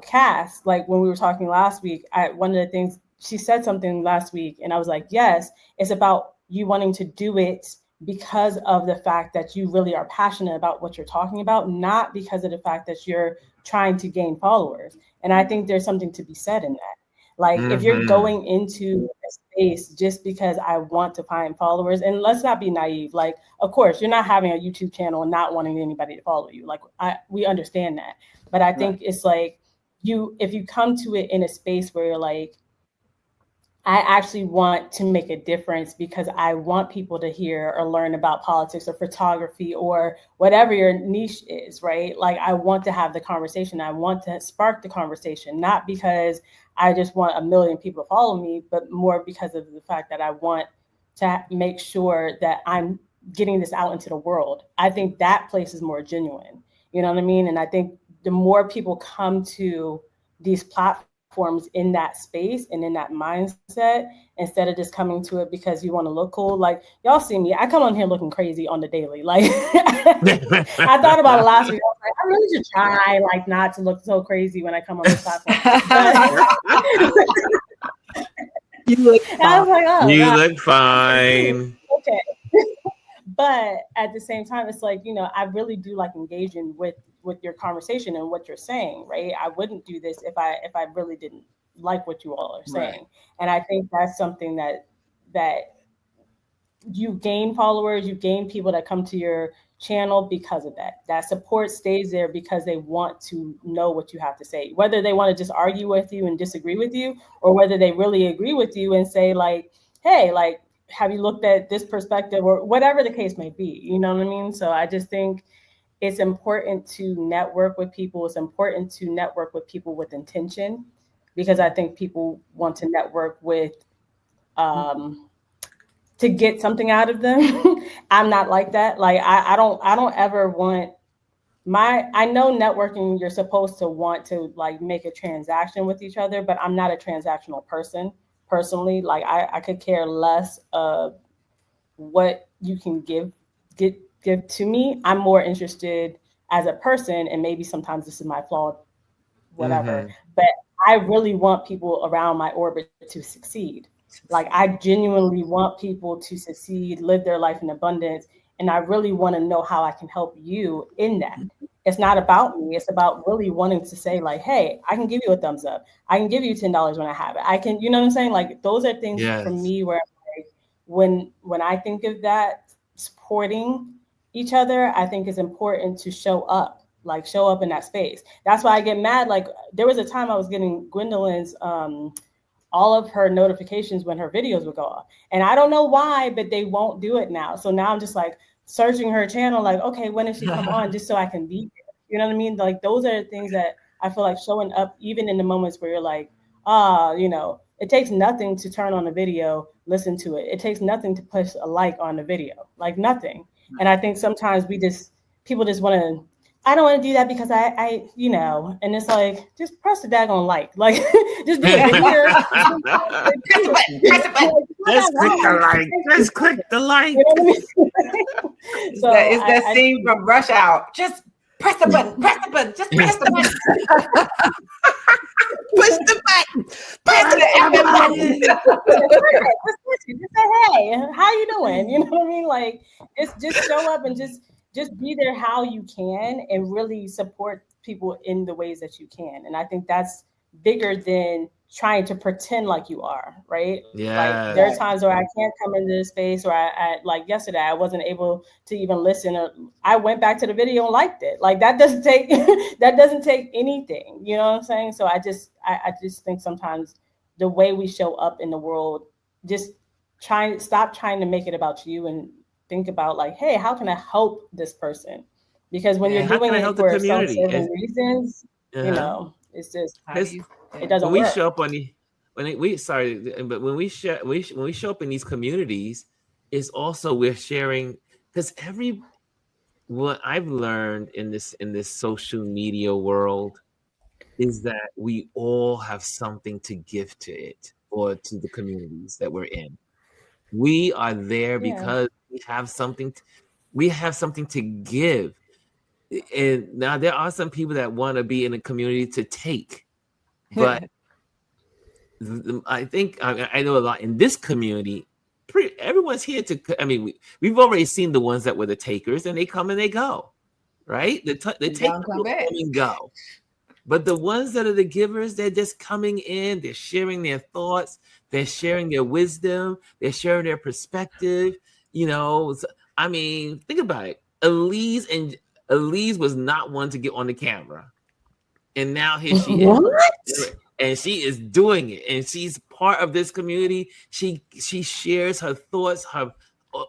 Cass, like when we were talking last week, one of the things she said something last week and I was like, yes, it's about you wanting to do it because of the fact that you really are passionate about what you're talking about, not because of the fact that you're trying to gain followers. And I think there's something to be said in that. Like if you're going into a space just because I want to find followers, and let's not be naive, like, of course, you're not having a YouTube channel and not wanting anybody to follow you. Like we understand that. But I think it's like if you come to it in a space where you're like, I actually want to make a difference because I want people to hear or learn about politics or photography or whatever your niche is, right? Like I want to have the conversation. I want to spark the conversation, not because I just want 1 million people to follow me, but more because of the fact that I want to make sure that I'm getting this out into the world. I think that place is more genuine. You know what I mean? And I think the more people come to these platforms, platforms in that space and in that mindset, instead of just coming to it because you want to look cool. Like, y'all see me, I come on here looking crazy on the daily. Like, I thought about it last week. I was like, I really should try like not to look so crazy when I come on this platform. But You look I was like, oh, you God. look fine. Okay. But at the same time, it's like, you know, I really do like engaging with your conversation and what you're saying, right? I wouldn't do this if I really didn't like what you all are saying. Right. And I think that's something that you gain followers, you gain people that come to your channel because of that. That support stays there because they want to know what you have to say, whether they want to just argue with you and disagree with you, or whether they really agree with you and say like, hey, like, have you looked at this perspective, or whatever the case may be, you know what I mean? So I just think it's important to network with people. It's important to network with people with intention, because I think people want to network with, to get something out of them. I'm not like that. Like, I don't ever want I know networking, you're supposed to want to like make a transaction with each other, but I'm not a transactional person personally. Like, I could care less of what you can give to me. I'm more interested as a person, and maybe sometimes this is my flaw, whatever, but I really want people around my orbit to succeed. Like, I genuinely want people to succeed, live their life in abundance. And I really want to know how I can help you in that. It's not about me. It's about really wanting to say like, hey, I can give you a thumbs up. I can give you $10 when I have it. I can, you know what I'm saying? Like, those are things for me where like, when I think of that, supporting each other, I think it's important to show up in that space. That's why I get mad. Like, there was a time I was getting Gwendolyn's, all of her notifications when her videos would go off. And I don't know why, but they won't do it now. So now I'm just like searching her channel, like, okay, when does she come on, just so I can be here. You know what I mean? Like, those are the things that I feel like showing up, even in the moments where you're like, you know, it takes nothing to turn on a video, listen to it. It takes nothing to push a like on the video, like nothing. And I think sometimes people just want to, I don't want to do that because I, you know, and it's like, just press the daggone like just do it here. Press the button. Just click the like. Just click the like. You know what I mean? So It's that scene from Rush Hour. Just press the button. Press the button. Just press the button. Push the button. Press the button. Just say, hey, how you doing? You know what I mean? Like, just show up and just be there how you can, and really support people in the ways that you can. And I think that's bigger than trying to pretend like you are, right? Yeah. Like, there are times where I can't come into this space, or I like yesterday, I wasn't able to even listen, or I went back to the video and liked it. Like, that doesn't take anything, you know what I'm saying? So I just think sometimes the way we show up in the world, just stop trying to make it about you, and think about like, hey, how can I help this person? Because when you're doing it for self-serving reasons, you know, it's just, it doesn't when work. We show up on when we show up in these communities, is also we're sharing, because what I've learned in this social media world is that we all have something to give to it, or to the communities that we're in. We are there because we have something to give. And now there are some people that want to be in a community to take, but I think I know a lot in this community. Everyone's here to. I mean, we've already seen the ones that were the takers, and they come and they go, right? They take and go. But the ones that are the givers, they're just coming in. They're sharing their thoughts. They're sharing their wisdom. They're sharing their perspective. You know, I mean, think about it. Elise was not one to get on the camera, and now here she is, and she is doing it, and she's part of this community. She shares her thoughts,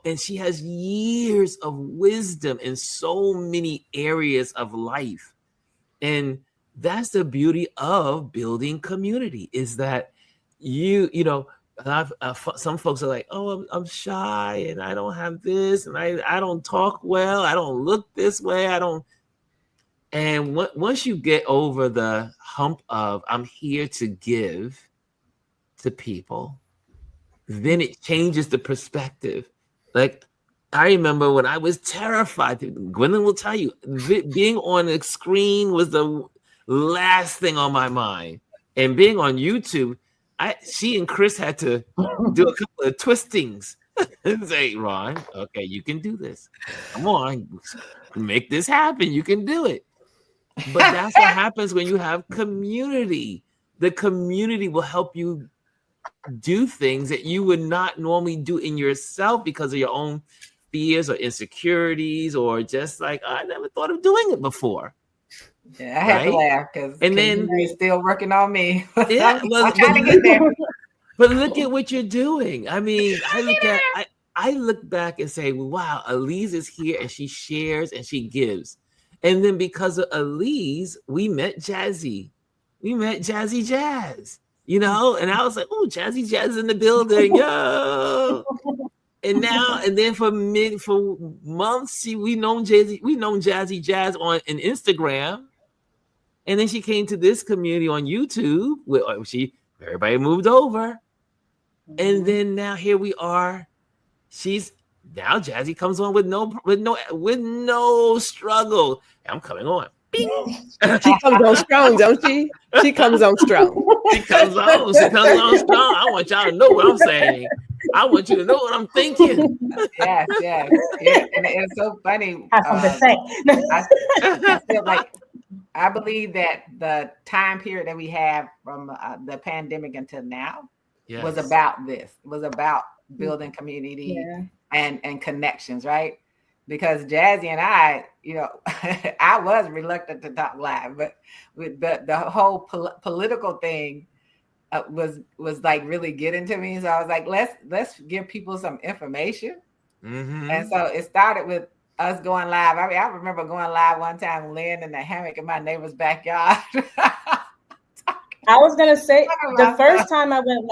and she has years of wisdom in so many areas of life, and that's the beauty of building community, is that you know, some folks are like, oh, I'm shy and I don't have this, and I don't talk well, I don't look this way, And once you get over the hump of I'm here to give to people, then it changes the perspective. Like, I remember when I was terrified, Gwendolyn will tell you, being on a screen was the last thing on my mind. And being on YouTube, she and Chris had to do a couple of twistings and say, Ron, okay, you can do this. Come on, make this happen. You can do it. But that's what happens when you have community. The community will help you do things that you would not normally do in yourself because of your own fears or insecurities, or just like, I never thought of doing it before. Yeah, I had to laugh because you're still working on me. Yeah, I'm trying to get there. But look at what you're doing. I mean, I look back and say, wow, Elise is here and she shares and she gives. And then because of Elise, we met Jazzy. We met Jazzy Jazz, you know? And I was like, oh, Jazzy Jazz in the building, yo. And then for months, we known Jazzy Jazz on Instagram. And then she came to this community on YouTube where everybody moved over. And then now here we are. Now Jazzy comes on with no struggle. I'm coming on. Bing. She comes on strong, don't she? She comes on strong. She comes on strong. I want y'all to know what I'm saying. I want you to know what I'm thinking. Yes. Yeah. And it's so funny. I feel like I believe that the time period that we have from the pandemic until now was about this. It was about building community and connections, right? Because Jazzy and I, you know, I was reluctant to talk live, but with the whole political thing was like really getting to me. So I was like, let's give people some information. Mm-hmm. And so it started with us going live. I mean, I remember going live one time, laying in the hammock in my neighbor's backyard. I was gonna say the first time I went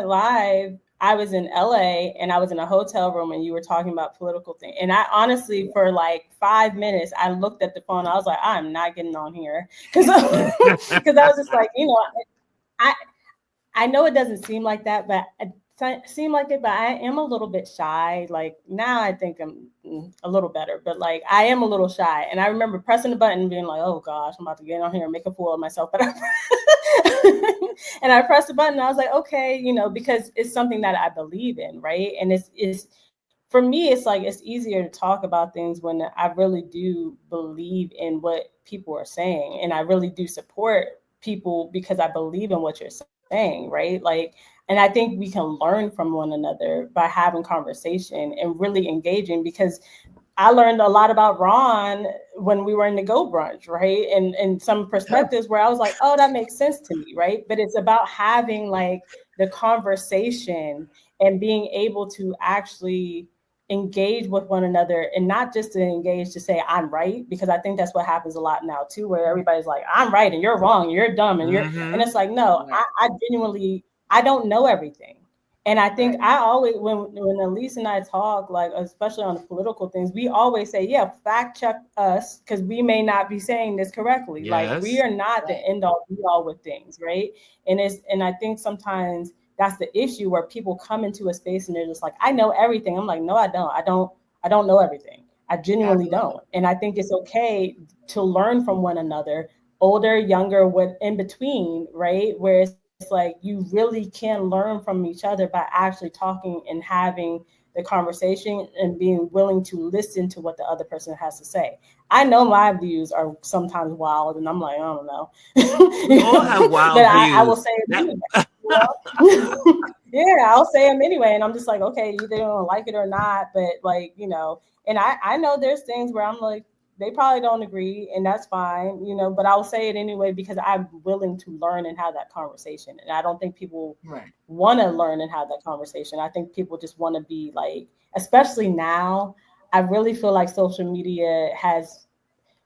live, I was in LA and I was in a hotel room and you were talking about political things. And I honestly, for like 5 minutes, I looked at the phone. I was like, I'm not getting on here. Because I was just like, you know, I know it doesn't seem like that, but I am a little bit shy. Like now I think I'm a little better, but like I am a little shy. And I remember pressing the button and being like, oh gosh, I'm about to get on here and make a fool of myself. But and I pressed the button and I was like, okay, you know, because it's something that I believe in, right? And it's for me, it's like it's easier to talk about things when I really do believe in what people are saying. And I really do support people because I believe in what you're saying, right? Like, and I think we can learn from one another by having conversation and really engaging, because I learned a lot about Ron when we were in the Go Brunch, right? And some perspectives where I was like, oh, that makes sense to me, right? But it's about having like the conversation and being able to actually engage with one another, and not just to engage to say I'm right, because I think that's what happens a lot now too, where everybody's like, I'm right and you're wrong, and you're dumb, and you're, and it's like, no, I genuinely, I don't know everything. And I think I always, when Elise and I talk, like, especially on the political things, we always say, yeah, fact check us, because we may not be saying this correctly. Yes. Like, we are not the end all be all with things, right? And I think sometimes that's the issue, where people come into a space and they're just like, I know everything. I'm like, no, I don't. I don't know everything. I genuinely don't. And I think it's okay to learn from one another, older, younger, what in between, right? Where it's like you really can learn from each other by actually talking and having the conversation and being willing to listen to what the other person has to say. I know my views are sometimes wild, and I'm like, I don't know. We all have wild but views. I will say it anyway. Yeah, I'll say them anyway, and I'm just like, okay, either they don't like it or not, but like, you know, and I know there's things where I'm like, they probably don't agree, and that's fine, you know, but I'll say it anyway because I'm willing to learn and have that conversation. And I don't think people want to learn and have that conversation. I think people just want to be like, especially now, I really feel like social media has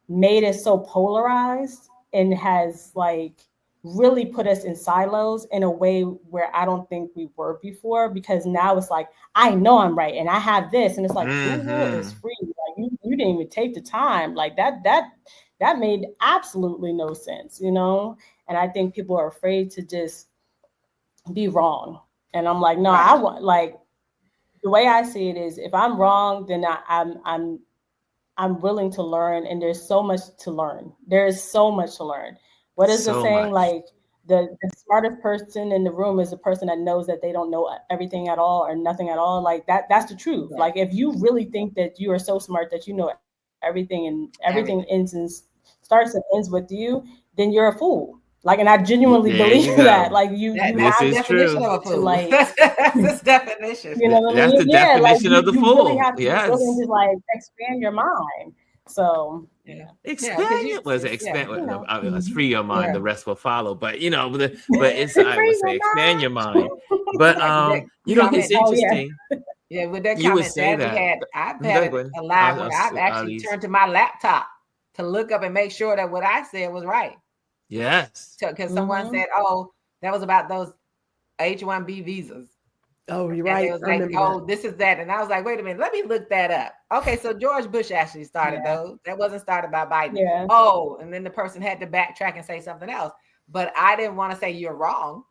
made it so polarized and has like really put us in silos in a way where I don't think we were before, because now it's like, I know I'm right and I have this, and it's like, Google is free. Like, you didn't even take the time. Like that made absolutely no sense, you know? And I think people are afraid to just be wrong. And I'm like, no, Right. I want, like, the way I see it is, if I'm wrong, then I'm willing to learn, and there's so much to learn. There is so much to learn. What is the So saying? much. Like, the smartest person in the room is the person that knows that they don't know everything at all or nothing at all. Like that's the truth. Yeah. Like, if you really think that you are so smart that you know everything and everything ends and starts and ends with you, then you're a fool. Like, and I genuinely There you believe go. that. Like, you This have is definition true. of a to, fool. like, That's this definition. you know what I That's mean? the Yeah, like, definition of the you fool. really have to be Yes. willing to, like, expand your mind. So Yeah. Expand 'cause you- it. Was it yeah, expand? you know. I mean, let's free your mind. Yeah. The rest will follow. But you know, but it's I would say expand your mind. But you know, it's comment. Oh, yeah. interesting. Yeah, with that You would comment, say that that. I've Go had ahead. a live I'll- where I've actually Ali's- turned to my laptop to look up and make sure that what I said was right. Yes. Because someone Mhm. said, "Oh, that was about those H-1B visas." Oh, you're And right. it was I like, remember "Oh, this is that," and I was like, "Wait a minute, let me look that up." Okay, so George Bush actually started Yeah. those. That wasn't started by Biden. Yeah. Oh, and then the person had to backtrack and say something else. But I didn't want to say you're wrong.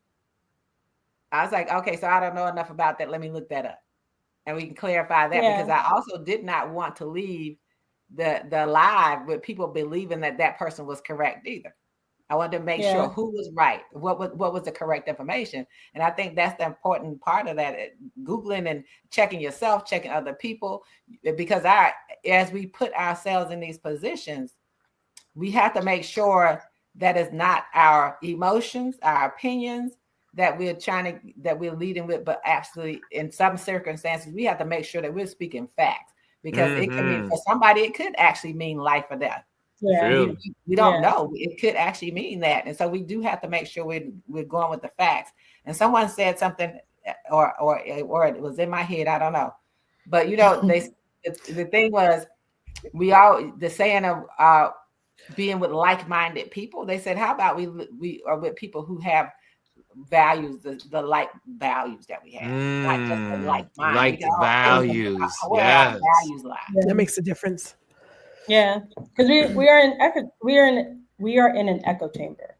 I was like, okay, so I don't know enough about that. Let me look that up, and we can clarify that, Yeah. because I also did not want to leave the live with people believing that that person was correct either. I wanted to make Yeah. sure who was right, what was the correct information. And I think that's the important part of that, Googling and checking yourself, checking other people, because as we put ourselves in these positions, we have to make sure that it's not our emotions, our opinions that we're leading with, but absolutely in some circumstances, we have to make sure that we're speaking facts, because it can mean, for somebody, it could actually mean life or death. Yeah. True. We don't Yeah. know. It could actually mean that. And so we do have to make sure we're going with the facts. And someone said something, or it was in my head, I don't know. But you know, the thing was, the saying of being with like-minded people, they said, how about we are with people who have values, the like values that we have, not just the like mind. Like values. Where Yes. our values lie. that makes a difference. Yeah, because we are in an echo chamber.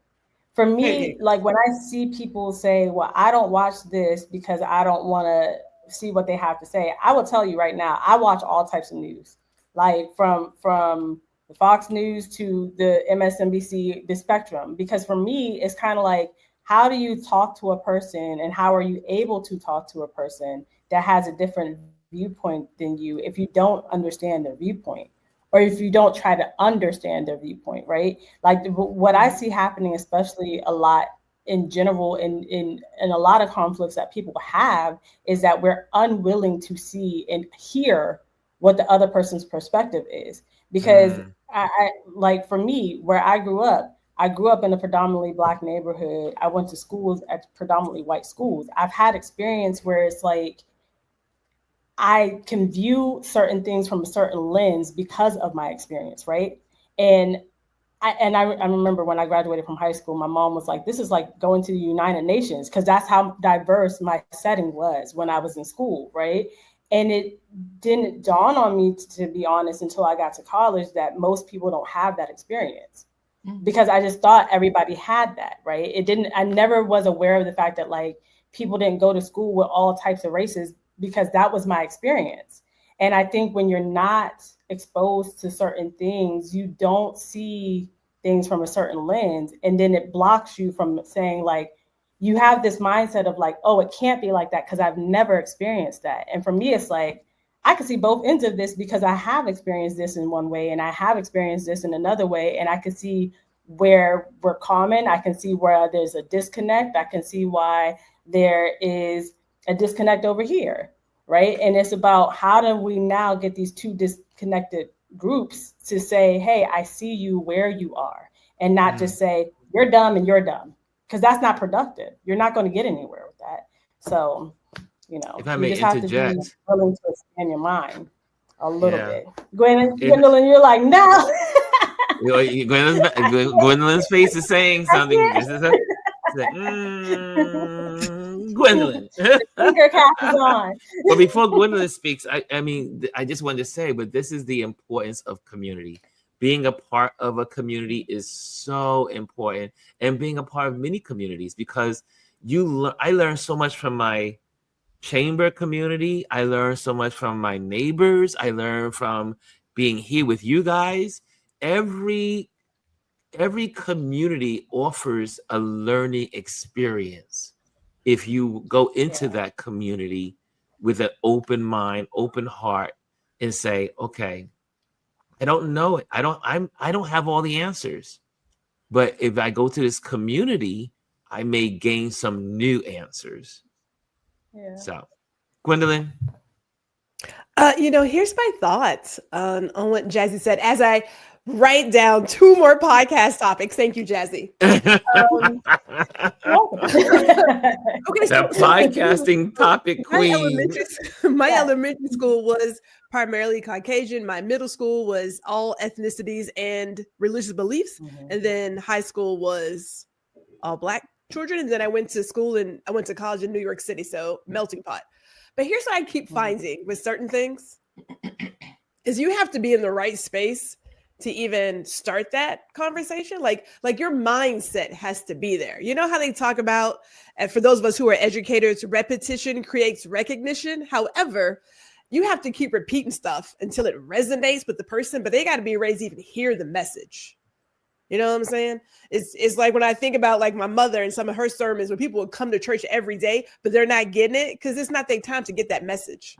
For me, like, when I see people say, "Well, I don't watch this because I don't want to see what they have to say," I will tell you right now, I watch all types of news, like from the Fox News to the MSNBC, the spectrum. Because for me, it's kind of like, how do you talk to a person, and how are you able to talk to a person that has a different viewpoint than you if you don't understand their viewpoint? Or if you don't try to understand their viewpoint, right? Like, what I see happening, especially a lot in general, in a lot of conflicts that people have, is that we're unwilling to see and hear what the other person's perspective is. Because I like, for me, where I grew up in a predominantly Black neighborhood. I went to schools at predominantly white schools. I've had experience where it's like, I can view certain things from a certain lens because of my experience, right? And I remember when I graduated from high school, my mom was like, this is like going to the United Nations, because that's how diverse my setting was when I was in school, right? And it didn't dawn on me, to be honest, until I got to college, that most people don't have that experience. Because I just thought everybody had that, right? I never was aware of the fact that, like, people didn't go to school with all types of races, because that was my experience. And I think when you're not exposed to certain things, you don't see things from a certain lens. And then it blocks you from saying, like, you have this mindset of like, oh, it can't be like that because I've never experienced that. And for me, it's like, I can see both ends of this, because I have experienced this in one way and I have experienced this in another way. And I can see where we're common. I can see where there's a disconnect. I can see why there is a disconnect over here, right? And it's about, how do we now get these two disconnected groups to say, hey, I see you where you are, and not just say, you're dumb and you're dumb, because that's not productive. You're not going to get anywhere with that. So, you know, If I you may just have to interject. be willing to expand your mind a little bit. Gwendolyn, you're like, no. Gwendolyn's face is saying something. Gwendolyn. Finger cap is on. But before Gwendolyn speaks, I mean, I just wanted to say, but this is the importance of community. Being a part of a community is so important, and being a part of many communities, because I learned so much from my chamber community. I learned so much from my neighbors. I learned from being here with you guys. Every community offers a learning experience if you go into that community with an open mind, open heart, and say, okay, I don't know it. I don't have all the answers. But if I go to this community, I may gain some new answers. Yeah. So, Gwendolyn. Here's my thoughts on what Jazzy said as I write down 2 more podcast topics. Thank you, Jazzy. Okay, the podcasting topic queen. My elementary school was primarily Caucasian. My middle school was all ethnicities and religious beliefs. Mm-hmm. And then high school was all Black children. And then I went to college in New York City. So melting pot. But here's what I keep finding with certain things is you have to be in the right space to even start that conversation. Like your mindset has to be there. You know how they talk about, and for those of us who are educators, repetition creates recognition. However, you have to keep repeating stuff until it resonates with the person, but they got to be ready to even hear the message. You know what I'm saying? It's like when I think about like my mother and some of her sermons, when people would come to church every day, but they're not getting it because it's not their time to get that message.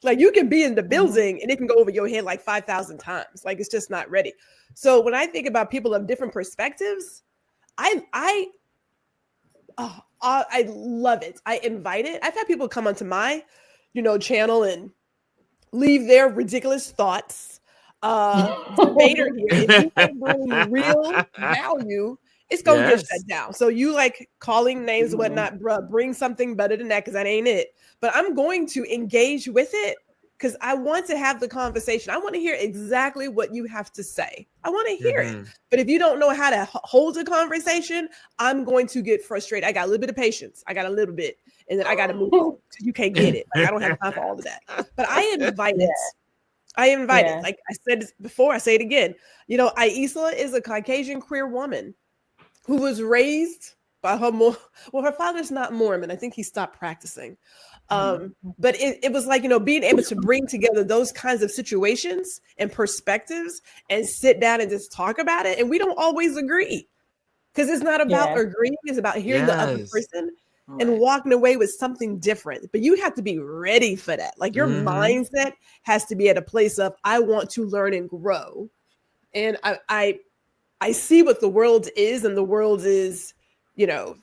Like you can be in the building and it can go over your head like 5,000 times. Like it's just not ready. So when I think about people of different perspectives, I love it. I invite it. I've had people come onto my, channel and leave their ridiculous thoughts. Debater here. If you can bring real value, it's gonna get shut down. So you like calling names and whatnot, bruh, bring something better than that because that ain't it. But I'm going to engage with it because I want to have the conversation. I want to hear exactly what you have to say. I want to hear it. But if you don't know how to hold a conversation, I'm going to get frustrated. I got a little bit of patience. I got a little bit, and then I got to move on because you can't get it. Like I don't have time for all of that. But I invite it. I invite it. Like I said before, I say it again. Aisla is a Caucasian queer woman who was raised by her father's not Mormon. I think he stopped practicing. But it was like, being able to bring together those kinds of situations and perspectives and sit down and just talk about it. And we don't always agree because it's not about agreeing. It's about hearing the other person and walking away with something different. But you have to be ready for that. Like your mindset has to be at a place of, I want to learn and grow. And I see what the world is, and the world is,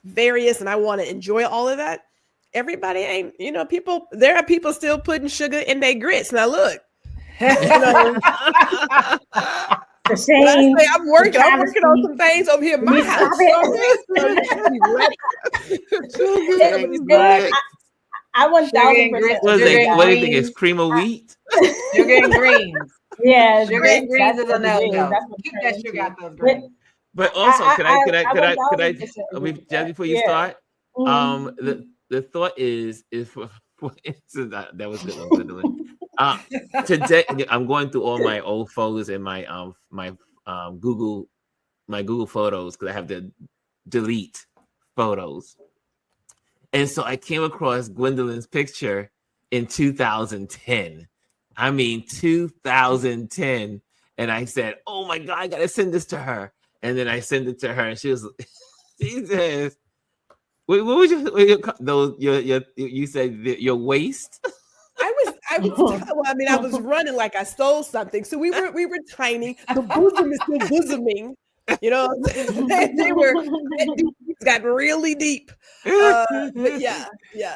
various, and I want to enjoy all of that. Everybody ain't, there are people still putting sugar in their grits. Now look, the same. I'm working on some things over here in my house. I 1,000%. What do you think? It's cream of wheat? Sugar and greens. Yeah, sugar and greens is a no-no. Keep that sugar out those greens. But also, could I? Just before you start, the thought is for that was good. Today, I'm going through all my old photos and my Google Photos because I have to delete photos, and so I came across Gwendolyn's picture in 2010. I mean, 2010, and I said, "Oh my God, I gotta send this to her." And then I sent it to her, and she says, "What was you said your waist?" I was running like I stole something. So we were tiny. The bosom is still bosoming. It got really deep. But yeah.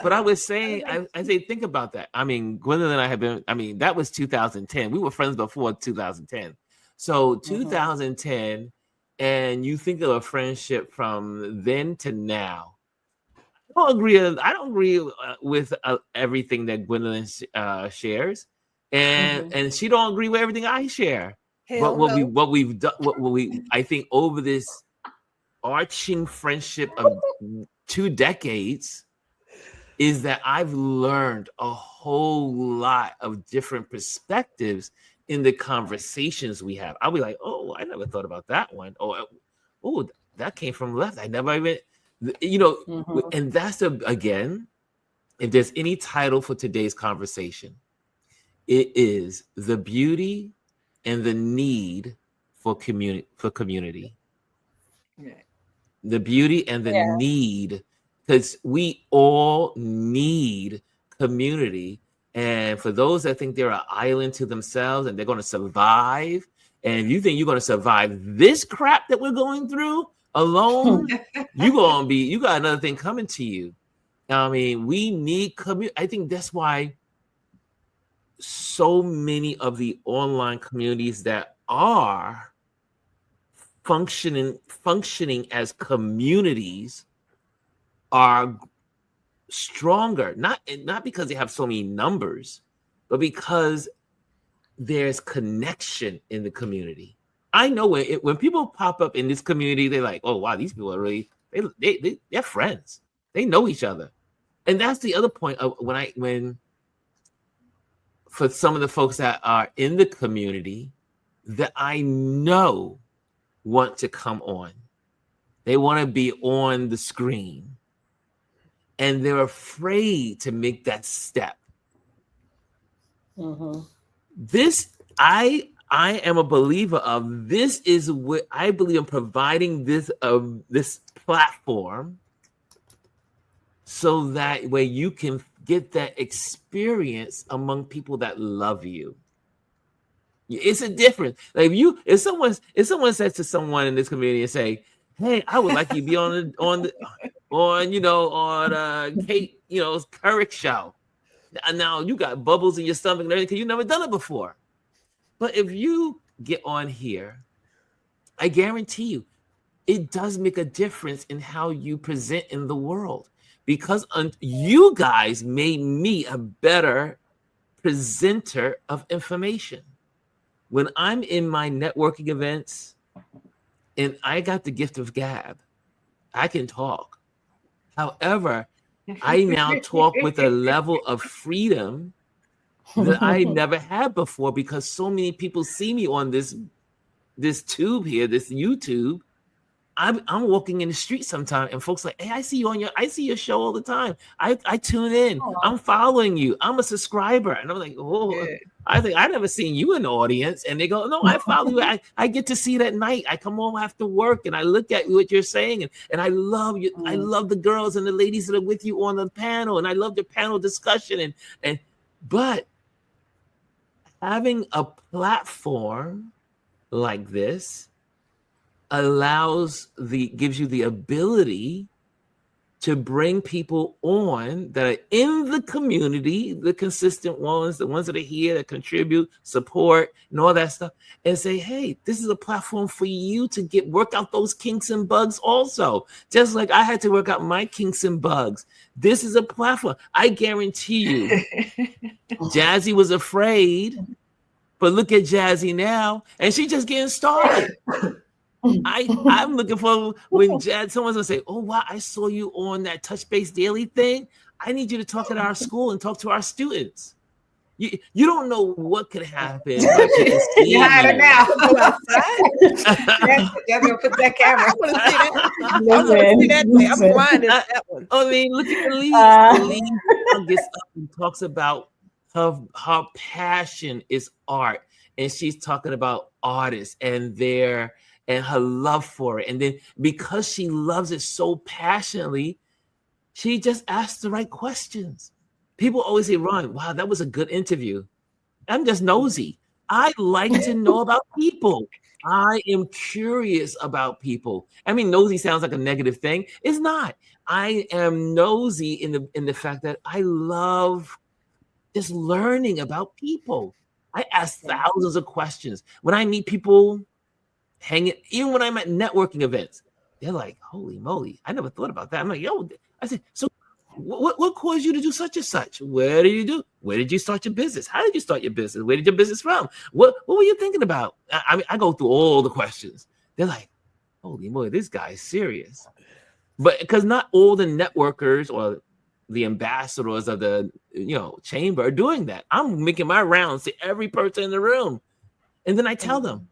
But I was saying, I say, think about that. I mean, Gwendolyn and I have been. I mean, that was 2010. We were friends before 2010. So 2010. And you think of a friendship from then to now. I don't agree with everything that Gwendolyn shares, and she don't agree with everything I share. But what we've done, I think over arching friendship of 2 decades is that I've learned a whole lot of different perspectives in the conversations we have. I'll be like, oh, I never thought about that one. Oh, that came from left. I never even, and that's again, if there's any title for today's conversation, it is the beauty and the need for community. Yeah. The beauty and the need, because we all need community. And for those that think they're an island to themselves and they're going to survive, and you think you're going to survive this crap that we're going through alone, you got another thing coming to you. I mean, we need community. I think that's why so many of the online communities that are functioning as communities are stronger, not because they have so many numbers, but because there's connection in the community. I know when people pop up in this community, they're like, oh wow, these people are really they're friends. They know each other. And that's the other point of when for some of the folks that are in the community that I know want to come on. They want to be on the screen. And they're afraid to make that step. Mm-hmm. This, I am a believer of. This is what I believe in, providing this platform so that way you can get that experience among people that love you. It's a difference. Like if someone says to someone in this community and say, hey, I would like you to be on Kate, Couric show. Now you got bubbles in your stomach and everything because you've never done it before. But if you get on here, I guarantee you, it does make a difference in how you present in the world, because you guys made me a better presenter of information. When I'm in my networking events, and I got the gift of gab, I can talk. However, I now talk with a level of freedom that I never had before, because so many people see me on this tube here, this YouTube. I'm walking in the street sometimes, and folks like, hey, I see your show all the time. I tune in. Aww. I'm following you. I'm a subscriber. And I'm like, oh, good. I think I never seen you in the audience. And they go, no, I follow you. I get to see it at night. I come home after work and I look at what you're saying. And I love you. I love the girls and the ladies that are with you on the panel. And I love the panel discussion. But having a platform like this gives you the ability to bring people on that are in the community, the consistent ones, the ones that are here that contribute, support, and all that stuff, and say, hey, this is a platform for you to work out those kinks and bugs also. Just like I had to work out my kinks and bugs. This is a platform. I guarantee you, Jazzy was afraid, but look at Jazzy now, and she's just getting started. I'm looking for when someone's gonna say, oh wow, I saw you on that Touch Base Daily thing. I need you to talk at our school and talk to our students. You don't know what could happen. You had it now. Gonna put that camera. I want to see that. I'm blinded at that one. I mean, look at Elise. Elise gets up and talks about her passion is art, and she's talking about artists and her love for it. And then because she loves it so passionately, she just asks the right questions. People always say, Ron, wow, that was a good interview. I'm just nosy. I like to know about people. I am curious about people. I mean, nosy sounds like a negative thing. It's not. I am nosy in the fact that I love just learning about people. I ask thousands of questions. When I meet people, even when I'm at networking events, they're like, holy moly, I never thought about that. I'm like, yo, I said, so what caused you to do such and such? Where did you start your business? How did you start your business? Where did your business from? What were you thinking about? I mean, I go through all the questions. They're like, holy moly, this guy is serious. But because not all the networkers or the ambassadors of the chamber are doing that. I'm making my rounds to every person in the room, and then I tell them,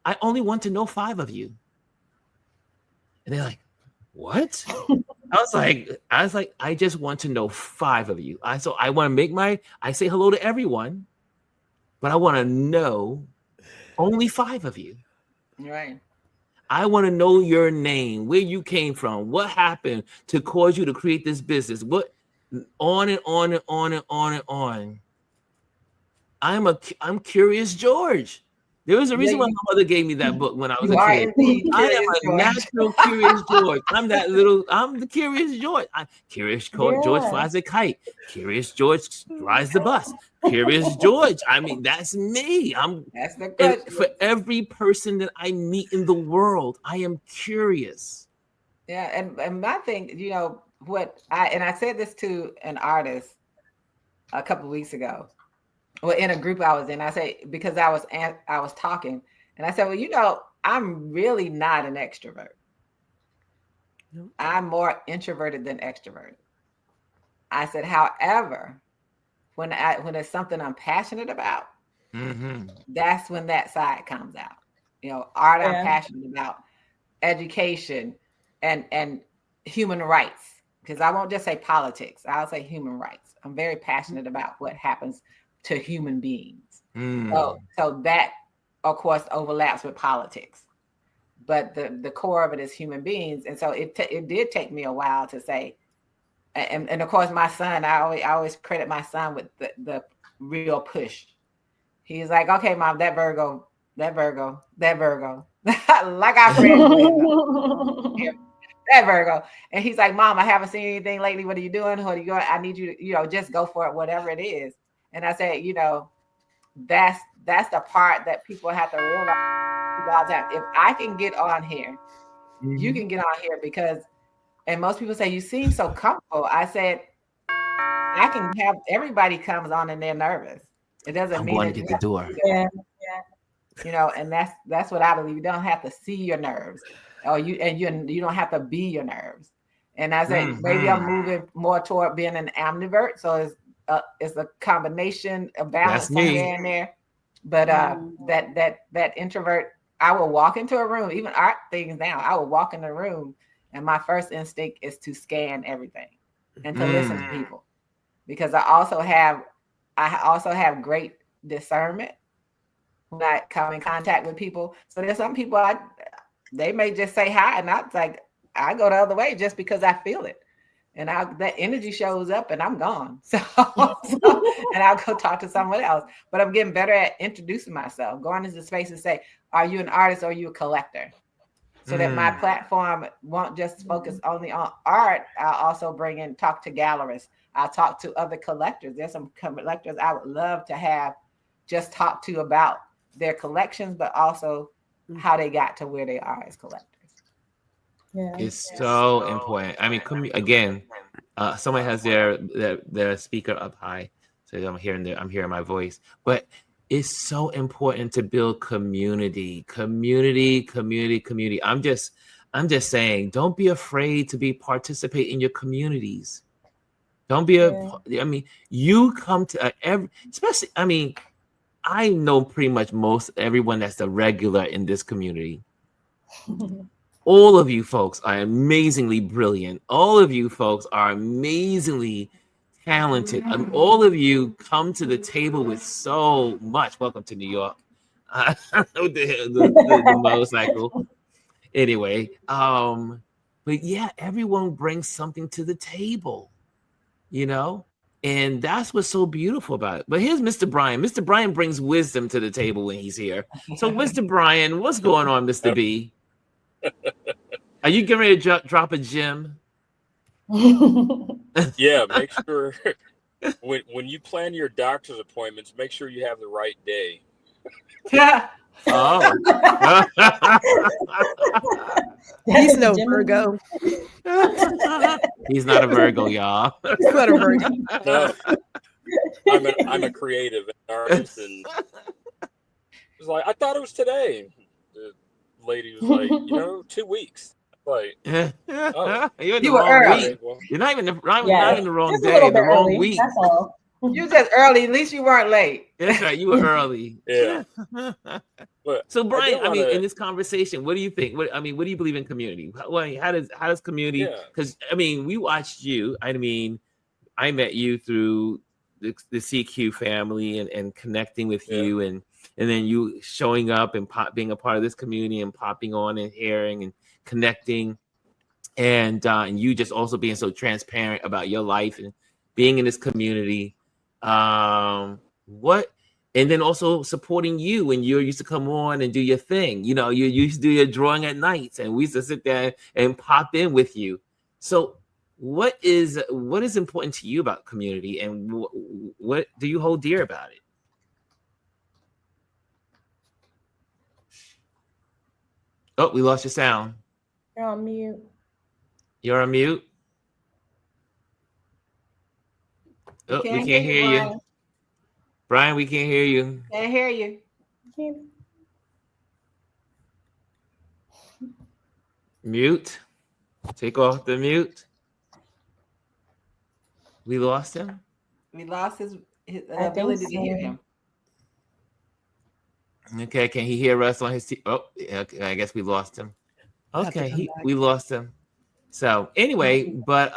I only want to know 5 of you, and they're like, "What?" I was like, I just want to know 5 of you. I want to I say hello to everyone, but I want to know only 5 of you. Right. I want to know your name, where you came from, what happened to cause you to create this business, what, on and on and on and on and on. I'm Curious George. There was a reason why my mother gave me that book when I was a kid. I am a natural Curious George. I'm the Curious George. Curious George flies a kite. Curious George rides the bus. Curious George. I mean, that's me. That's the question. And for every person that I meet in the world, I am curious. Yeah, and my thing, I said this to an artist a couple of weeks ago. Well, in a group I was in, I say, because I was talking, and I said, well, I'm really not an extrovert. No. I'm more introverted than extroverted. I said, however, when it's something I'm passionate about, that's when that side comes out. Art I'm passionate about, education, and human rights. Because I won't just say politics. I'll say human rights. I'm very passionate about what happens to human beings. So that, of course, overlaps with politics. But the core of it is human beings. And so it did take me a while to say, and of course, my son, I always credit my son with the real push. He's like, okay, Mom, that Virgo. Like our friend. That Virgo. And he's like, Mom, I haven't seen anything lately. What are you doing? What are you going? I need you to, just go for it, whatever it is. And I said, that's the part that people have to realize. If I can get on here, you can get on here because, and most people say, you seem so comfortable. I said, I can have everybody comes on and they're nervous. It doesn't mean going to get the door. Yeah. And that's what I believe. You don't have to see your nerves, or you don't have to be your nerves. And I said, maybe I'm moving more toward being an ambivert. So it's a combination of balance somewhere in there. But that introvert, I will walk into a room, even art things now. I will walk in the room, and my first instinct is to scan everything and to listen to people, because I also have great discernment when I come in contact with people. So there's some people they may just say hi, and I go the other way just because I feel it. And that energy shows up and I'm gone. So and I'll go talk to someone else. But I'm getting better at introducing myself, going into space and say, are you an artist or are you a collector? So that my platform won't just focus only on art. I'll also talk to gallerists. I'll talk to other collectors. There's some collectors I would love to have just talk to about their collections, but also how they got to where they are as collectors. Yeah. It's so important. I mean, again, someone has their speaker up high, so I'm hearing my voice. But it's so important to build community. I'm just saying, don't be afraid to participate in your communities. Don't be you come to especially. I mean, I know pretty much most everyone that's a regular in this community. All of you folks are amazingly brilliant. All of you folks are amazingly talented. All of you come to the table with so much. Welcome to New York. The motorcycle. Anyway, but yeah, everyone brings something to the table, and that's what's so beautiful about it. But here's Mr. Brian. Mr. Brian brings wisdom to the table when he's here. So, Mr. Brian, what's going on, Mr. B? Are you getting ready to drop a gem? Yeah, make sure when you plan your doctor's appointments, make sure you have the right day. Yeah. Oh. He's no Virgo. He's not a Virgo, y'all. He's not a Virgo. No, I'm a creative artist, and it's like I thought it was today. lady was like, 2 weeks. Like, oh, you're in the You were wrong early. week. well, You're not even not Yeah, even the wrong just a day, little in the bit wrong early. week. That's all. You just early. At least you weren't late. That's right. You were early. yeah. But So I Brian, do I mean, want in to, this conversation, what do you think? What do you believe in community? How does community? yeah, Because I mean, we watched you. I mean, I met you through the CQ family and connecting with yeah, you, and then you showing up and being a part of this community and popping on and hearing and connecting, and you just also being so transparent about your life and being in this community. What and then also supporting you when you used to come on and do your thing. You used to do your drawing at nights, and we used to sit there and pop in with you. So what is important to you about community, and what do you hold dear about it? Oh, we lost your sound. You're on mute. You're on mute. Oh, we can't hear you. Brian, we can't hear you. Can't hear you. Mute. Take off the mute. We lost him. We lost his I think ability to so. hear him. Okay, can he hear us on his Oh, okay, I guess we lost him. We'll have to Okay, come back. we lost him. So anyway, but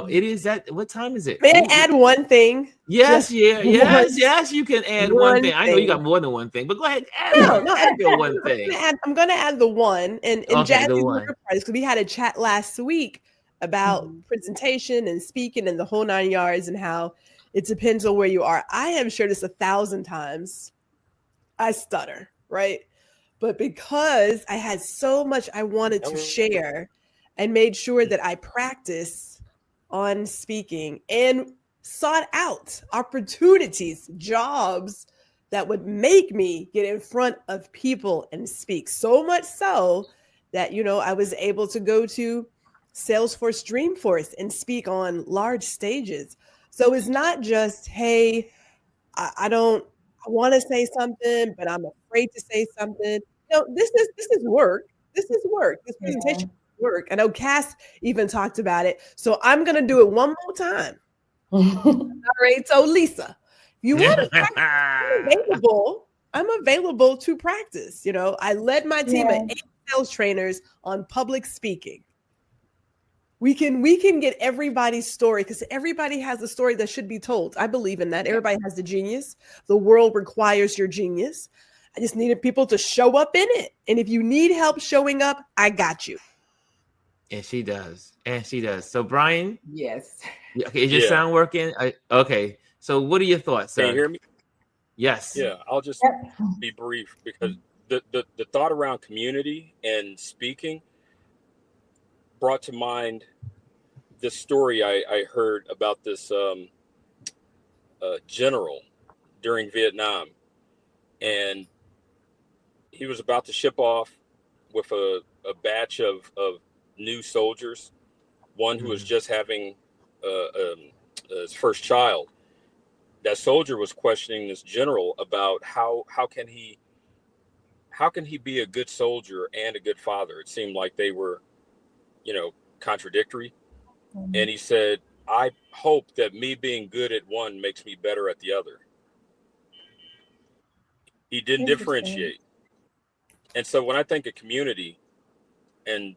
it is that. What time is it? May I add one thing? Yes, Just yes. You can add one one thing. I know you thing. got more than one thing, but go ahead. Add No, one. no, Add your one I'm thing. gonna add the one and Okay, Jazzy's the one. work prize, because we had a chat last week about presentation and speaking and the whole 9 yards and how it depends on where you are. I have shared this 1,000 times. I stutter, right? But because I had so much I wanted to share and made sure that I practice on speaking and sought out opportunities, jobs that would make me get in front of people and speak. So much so that, I was able to go to Salesforce Dreamforce and speak on large stages. So it's not just, hey, I want to say something, but I'm afraid to say something. This is work. This is work. This presentation is work. I know Cass even talked about it. So I'm going to do it one more time. All right. So Lisa, if you want to practice, I'm available to practice. I led my team of 8 sales trainers on public speaking. We can get everybody's story, because everybody has a story that should be told. I believe in that. Everybody has the genius. The world requires your genius. I just needed people to show up in it. And if you need help showing up, I got you. And she does. So Brian, Yes. okay, is your sound working? Okay. So what are your thoughts, sir? can you hear me? Yes. Yeah, I'll just be brief, because the thought around community and speaking brought to mind this story I heard about this general during Vietnam, and he was about to ship off with a batch of new soldiers, one who was just having his first child. That soldier was questioning this general about how can he be a good soldier and a good father. It seemed like they were, contradictory. Mm-hmm. And he said, I hope that me being good at one makes me better at the other. He didn't differentiate. And so when I think of community and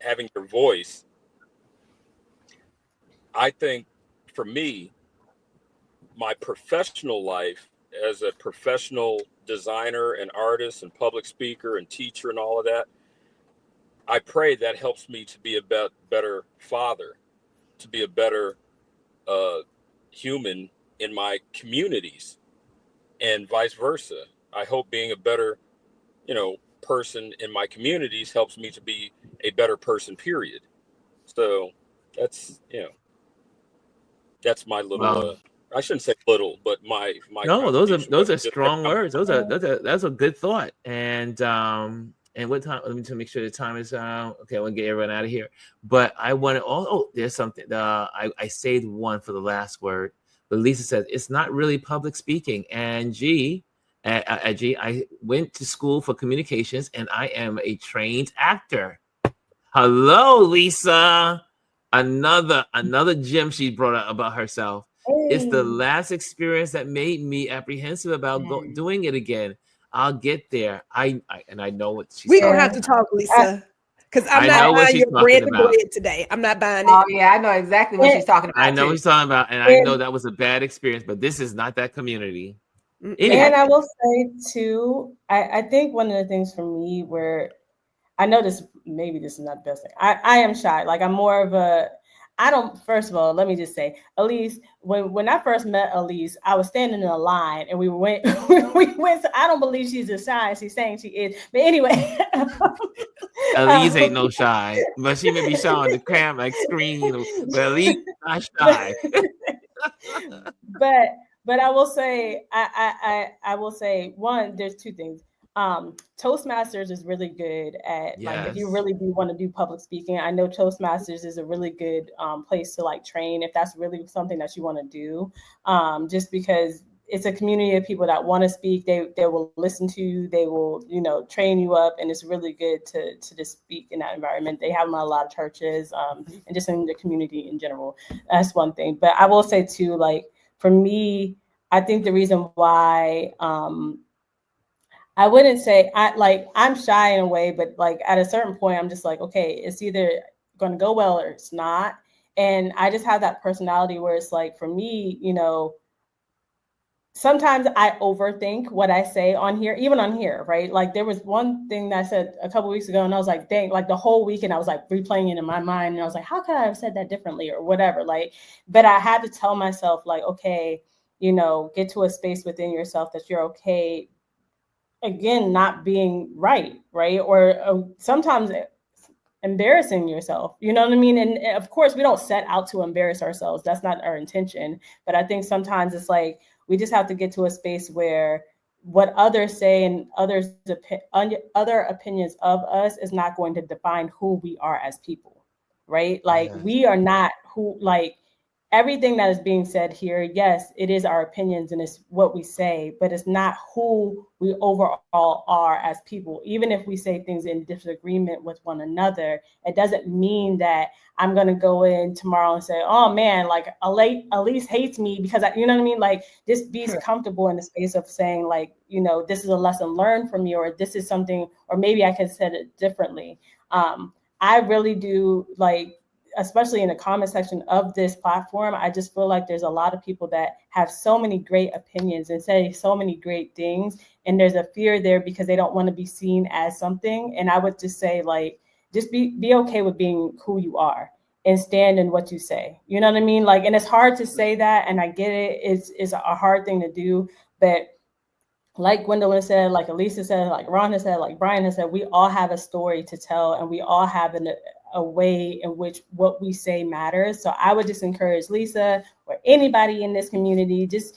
having your voice, I think for me, my professional life as a professional designer and artist and public speaker and teacher and all of that, I pray that helps me to be a better father, to be a better human in my communities, and vice versa. I hope being a better, person in my communities helps me to be a better person, period. So that's my little, I shouldn't say little, but my no, those are strong words. That's a good thought. And what time? Let me just make sure the time is okay. I want to get everyone out of here. But I want to. There's something. I saved one for the last word. But Lisa says it's not really public speaking. And G, I went to school for communications, and I am a trained actor. Hello, Lisa. Another gem she brought up about herself. It's the last experience that made me apprehensive about doing it again. I'll get there. I know what she's. We gonna have to talk, Lisa, because I'm not buying your bread and bread today. I'm not buying it. Oh yeah, I know exactly what she's talking about. I know what she's talking about, and I know that was a bad experience, but this is not that community. Anyway. And I will say too, I think one of the things for me where I know maybe this is not the best thing. I am shy. Like I'm more of a. First of all, let me just say, Elise, when I first met Elise, I was standing in a line and we went, so I don't believe she's as shy as she's saying she is. But anyway. Elise ain't no shy, but she may be shy on the cam, like screen, but Elise not shy. But I will say, I will say, one, there's two things. Toastmasters is really good at like if you really do want to do public speaking. I know Toastmasters is a really good place to like train if that's really something that you want to do. Just because it's a community of people that want to speak, they will listen to you, they will train you up, and it's really good to just speak in that environment. They have them at a lot of churches and just in the community in general. That's one thing. But I will say too, like for me, I think the reason why I wouldn't say I'm shy in a way, but like at a certain point, I'm just like, okay, it's either going to go well or it's not. And I just have that personality where it's like, for me, sometimes I overthink what I say on here, even on here, right? Like there was one thing that I said a couple of weeks ago and I was like, dang, like the whole weekend I was like replaying it in my mind. And I was like, how could I have said that differently or whatever? Like, but I had to tell myself like, okay, get to a space within yourself that you're okay. Again, not being right? Or sometimes embarrassing yourself, you know what I mean? And of course, we don't set out to embarrass ourselves. That's not our intention. But I think sometimes it's like, we just have to get to a space where what others say and other opinions of us is not going to define who we are as people, right? Like we are not who, like, everything that is being said here, yes, it is our opinions and it's what we say, but it's not who we overall are as people. Even if we say things in disagreement with one another, it doesn't mean that I'm going to go in tomorrow and say, oh man, like Elise hates me because you know what I mean? Like just be comfortable in the space of saying like, this is a lesson learned from you, or this is something, or maybe I could have said it differently. I really do like, especially in the comment section of this platform, I just feel like there's a lot of people that have so many great opinions and say so many great things. And there's a fear there because they don't want to be seen as something. And I would just say, like, just be okay with being who you are and stand in what you say. You know what I mean? Like, and it's hard to say that. And I get it. It's a hard thing to do. But like Gwendolyn said, like Elisa said, like Ron has said, like Brian has said, we all have a story to tell and we all have a way in which what we say matters. So I would just encourage Lisa or anybody in this community, just,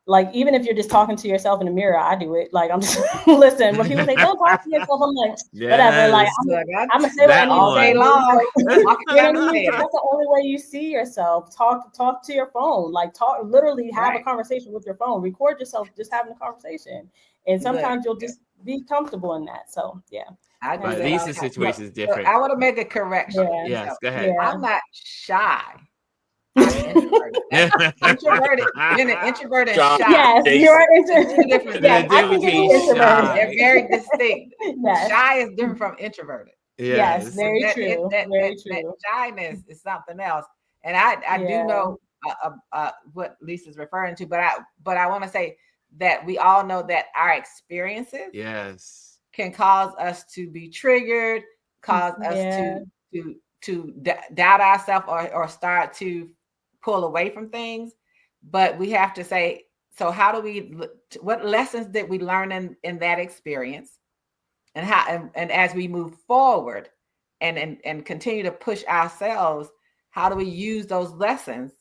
like, even if you're just talking to yourself in the mirror, I do it. Like, I'm just, listen, when people say, don't talk to yourself, I'm like, whatever. Like, I'm going to say what I need to say long. That's the only way you see yourself. Talk to your phone. Like, literally have a conversation with your phone. Record yourself just having a conversation. And sometimes you'll just be comfortable in that. So, yeah. But Lisa's situation is different. I want to make a correction. Yes, go ahead. I'm not shy. Introverted. Introverted and shy. Yes, you're introverted. Yes, I can get introverted. They're very distinct. Yes. Shy is different from introverted. Yes, very true. Very true. That shyness is something else. And I do know what Lisa's referring to, but I want to say that we all know that our experiences can cause us to be triggered, cause us to doubt ourselves or start to pull away from things. But we have to say, so how do what lessons did we learn in that experience? And how, and as we move forward and continue to push ourselves, how do we use those lessons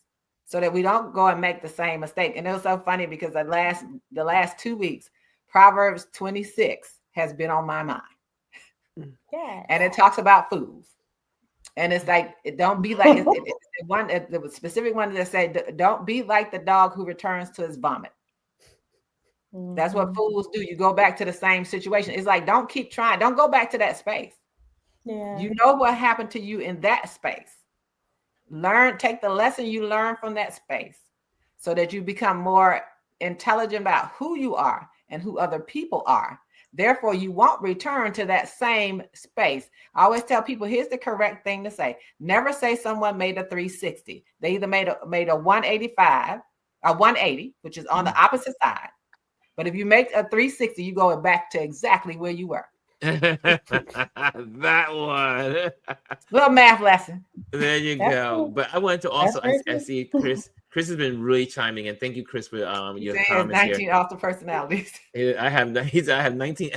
so that we don't go and make the same mistake? And it was so funny because the last 2 weeks, Proverbs 26 has been on my mind. Yeah. And it talks about fools. And it's like, don't be like, the specific one that said, don't be like the dog who returns to his vomit. That's what fools do. You go back to the same situation. It's like, don't keep trying. Don't go back to that space. Yeah. You know what happened to you in that space. Take the lesson you learned from that space so that you become more intelligent about who you are and who other people are. Therefore, you won't return to that same space. I always tell people, here's the correct thing to say. Never say someone made a 360. They either made a 185, a 180, which is on the opposite side. But if you make a 360, you go back to exactly where you were. That one. Little math lesson. There you That's go. cool. But I wanted to also, Very I good. see Chris. Chris has been really chiming in. Thank you, Chris, for your He said comments 19 here. off the personalities. I have 19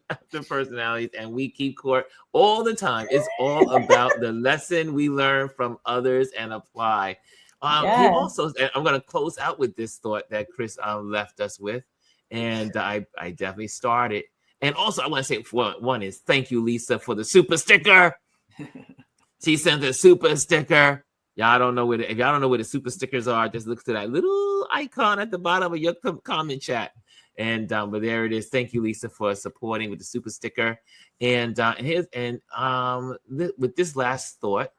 after personalities, and we keep court all the time. It's all about the lesson we learn from others and apply. He Yes. also, and I'm going to close out with this thought that Chris left us with, and I definitely started. And also, I want to say one is thank you, Lisa, for the super sticker. She sent a super sticker. Y'all don't know where if y'all don't know where the super stickers are, just look to that little icon at the bottom of your comment chat. And but there it is. Thank you, Lisa, for supporting with the super sticker. And with this last thought,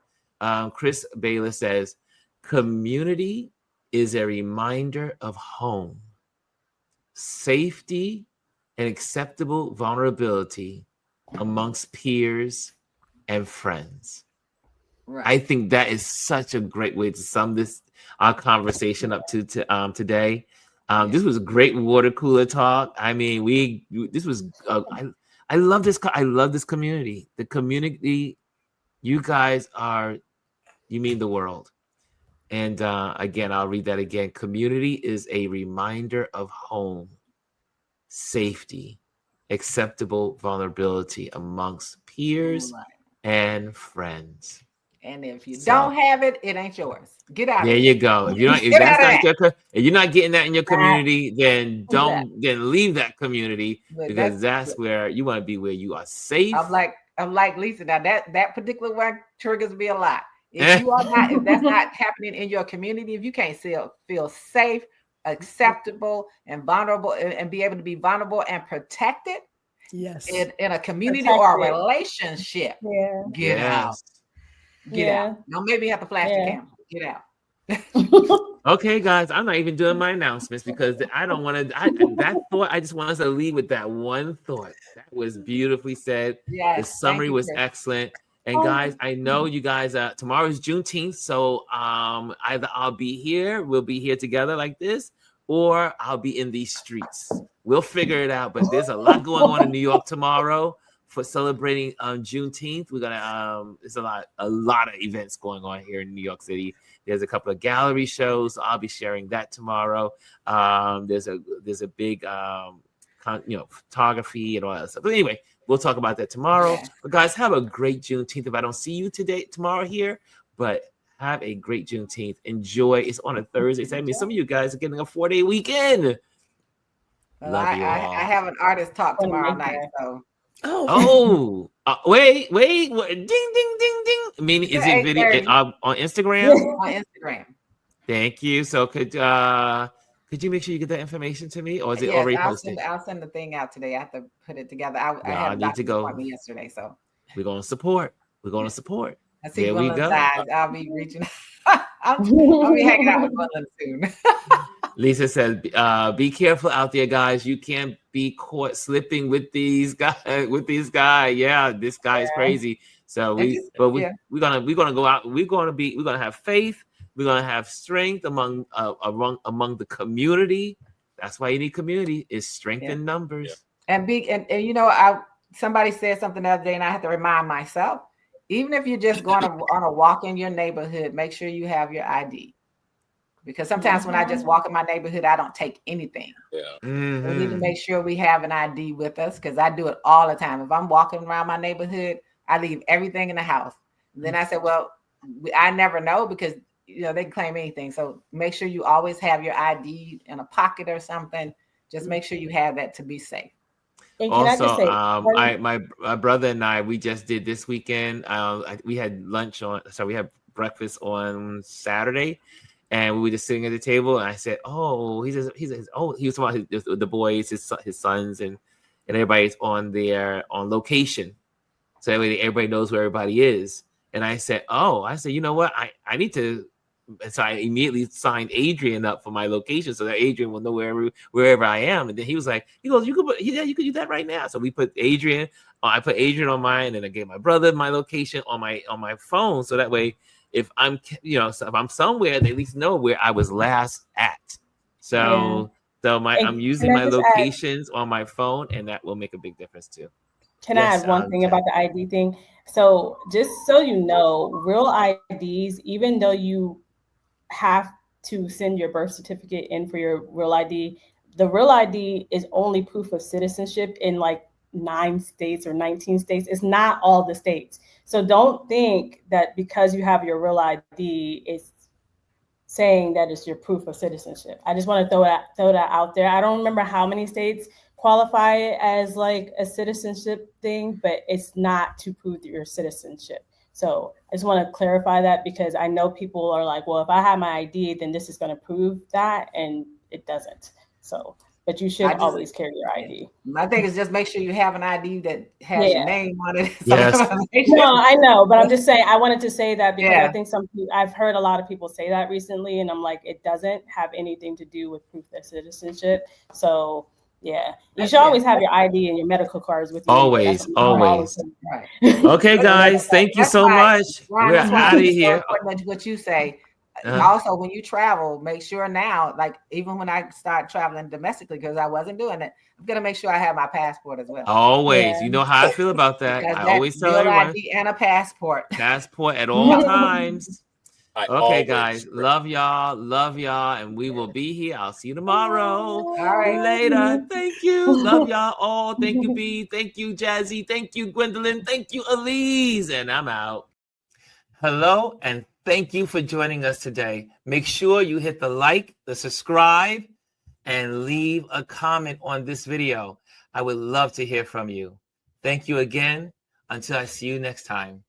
Chris Baylor says, community is a reminder of home, safety, and acceptable vulnerability amongst peers and friends. Right. I think that is such a great way to sum our conversation up to today. This was a great water cooler talk. I mean, this was I love this. I love this community. The community, you guys you mean the world. And again, I'll read that again. Community is a reminder of home, safety, acceptable vulnerability amongst peers and friends. And if you don't have it, it ain't yours. Get out. There you go. If you don't, if you're not getting that in your community, then then leave that community, because that's where you want to be, where you are safe. I'm like Lisa. Now that particular one triggers me a lot. If you are not, if that's not happening in your community, if you can't feel safe, acceptable, and vulnerable, and be able to be vulnerable and protected, yes, in a community or a relationship, get out. Get out. Don't make me have to flash the camera. Get out. Okay, guys, I'm not even doing my announcements because I don't want to. That thought, I just want us to leave with that one thought. That was beautifully said. Yes, the summary was excellent. And guys, I know you guys. Tomorrow is Juneteenth, so either I'll be here, we'll be here together like this, or I'll be in these streets. We'll figure it out. But there's a lot going on in New York tomorrow for celebrating Juneteenth. We're gonna there's a lot of events going on here in New York City. There's a couple of gallery shows, so I'll be sharing that tomorrow. There's a big photography and all that stuff. But anyway, we'll talk about that tomorrow. Yeah. But guys, have a great Juneteenth. If I don't see you tomorrow here, but have a great Juneteenth. Enjoy. It's on a Thursday. So that means some of you guys are getting a 4-day weekend. Well, I have an artist talk tomorrow night, so. Wait, ding, ding, ding, ding. I mean, is it video on Instagram? On Instagram. Thank you. So could you make sure you get that information to me, or is it already posted? I'll send the thing out today. I have to put it together. I need to go yesterday, so we're going to support. We're going to support. I see one of the sides. I'll be reaching. I'll be hanging out with one soon. Lisa says, "Be careful out there, guys. You can't be caught slipping with these guys. Yeah, this guy is crazy. So we're gonna go out. We're gonna have faith. We're gonna have strength among the community. That's why you need community. Is strength in numbers. And somebody said something the other day, and I have to remind myself. Even if you're just going on a walk in your neighborhood, make sure you have your ID. Because sometimes when I just walk in my neighborhood, I don't take anything. Yeah. Mm-hmm. We need to make sure we have an ID with us, because I do it all the time. If I'm walking around my neighborhood, I leave everything in the house. And then I said, well, I never know, because they can claim anything. So make sure you always have your ID in a pocket or something. Just make sure you have that to be safe. And also, my brother and I, we just did this weekend. We had breakfast on Saturday, And we were just sitting at the table, and I said, "Oh, he was talking about the boys, his sons, and everybody's on location, so everybody knows where everybody is." And I said, you know what? I need to. So I immediately signed Adrian up for my location so that Adrian will know wherever I am. And then he goes, you could do that right now. So we put Adrian. I put Adrian on mine, and I gave my brother my location on my phone, so that way, if I'm if I'm somewhere, they at least know where I was last at. So I'm using my locations on my phone, and that will make a big difference too. Can I add one thing about the ID thing? So just so you know, real IDs, even though you have to send your birth certificate in for your real ID, the real ID is only proof of citizenship in like 9 states or 19 states. It's not all the states. So don't think that because you have your real ID, it's saying that it's your proof of citizenship. I just want to throw that out there. I don't remember how many states qualify it as like a citizenship thing, but it's not to prove your citizenship. So I just want to clarify that, because I know people are like, well, if I have my ID, then this is going to prove that, and it doesn't. So, but you should always carry your ID. My thing is just make sure you have an ID that has your name on it. Yes. No, I know, but I'm just saying, I wanted to say that because I think I've heard a lot of people say that recently, and I'm like, it doesn't have anything to do with proof of citizenship. So yeah, you should always have your ID and your medical cards with you. Always. Okay, guys, thank you so much. We're out of here. What you say. Also, when you travel, make sure now, like even when I start traveling domestically, because I wasn't doing it, I'm gonna make sure I have my passport as well. Always. You know how I feel about that. I always tell everyone. ID and a passport. Passport at all times. Okay, guys. Love y'all. And we will be here. I'll see you tomorrow. All right. Later. Thank you. Love y'all all. Thank you, B. Thank you, Jazzy. Thank you, Gwendolyn. Thank you, Elise. And I'm out. Hello, and thank you for joining us today. Make sure you hit the like, the subscribe, and leave a comment on this video. I would love to hear from you. Thank you again. Until I see you next time.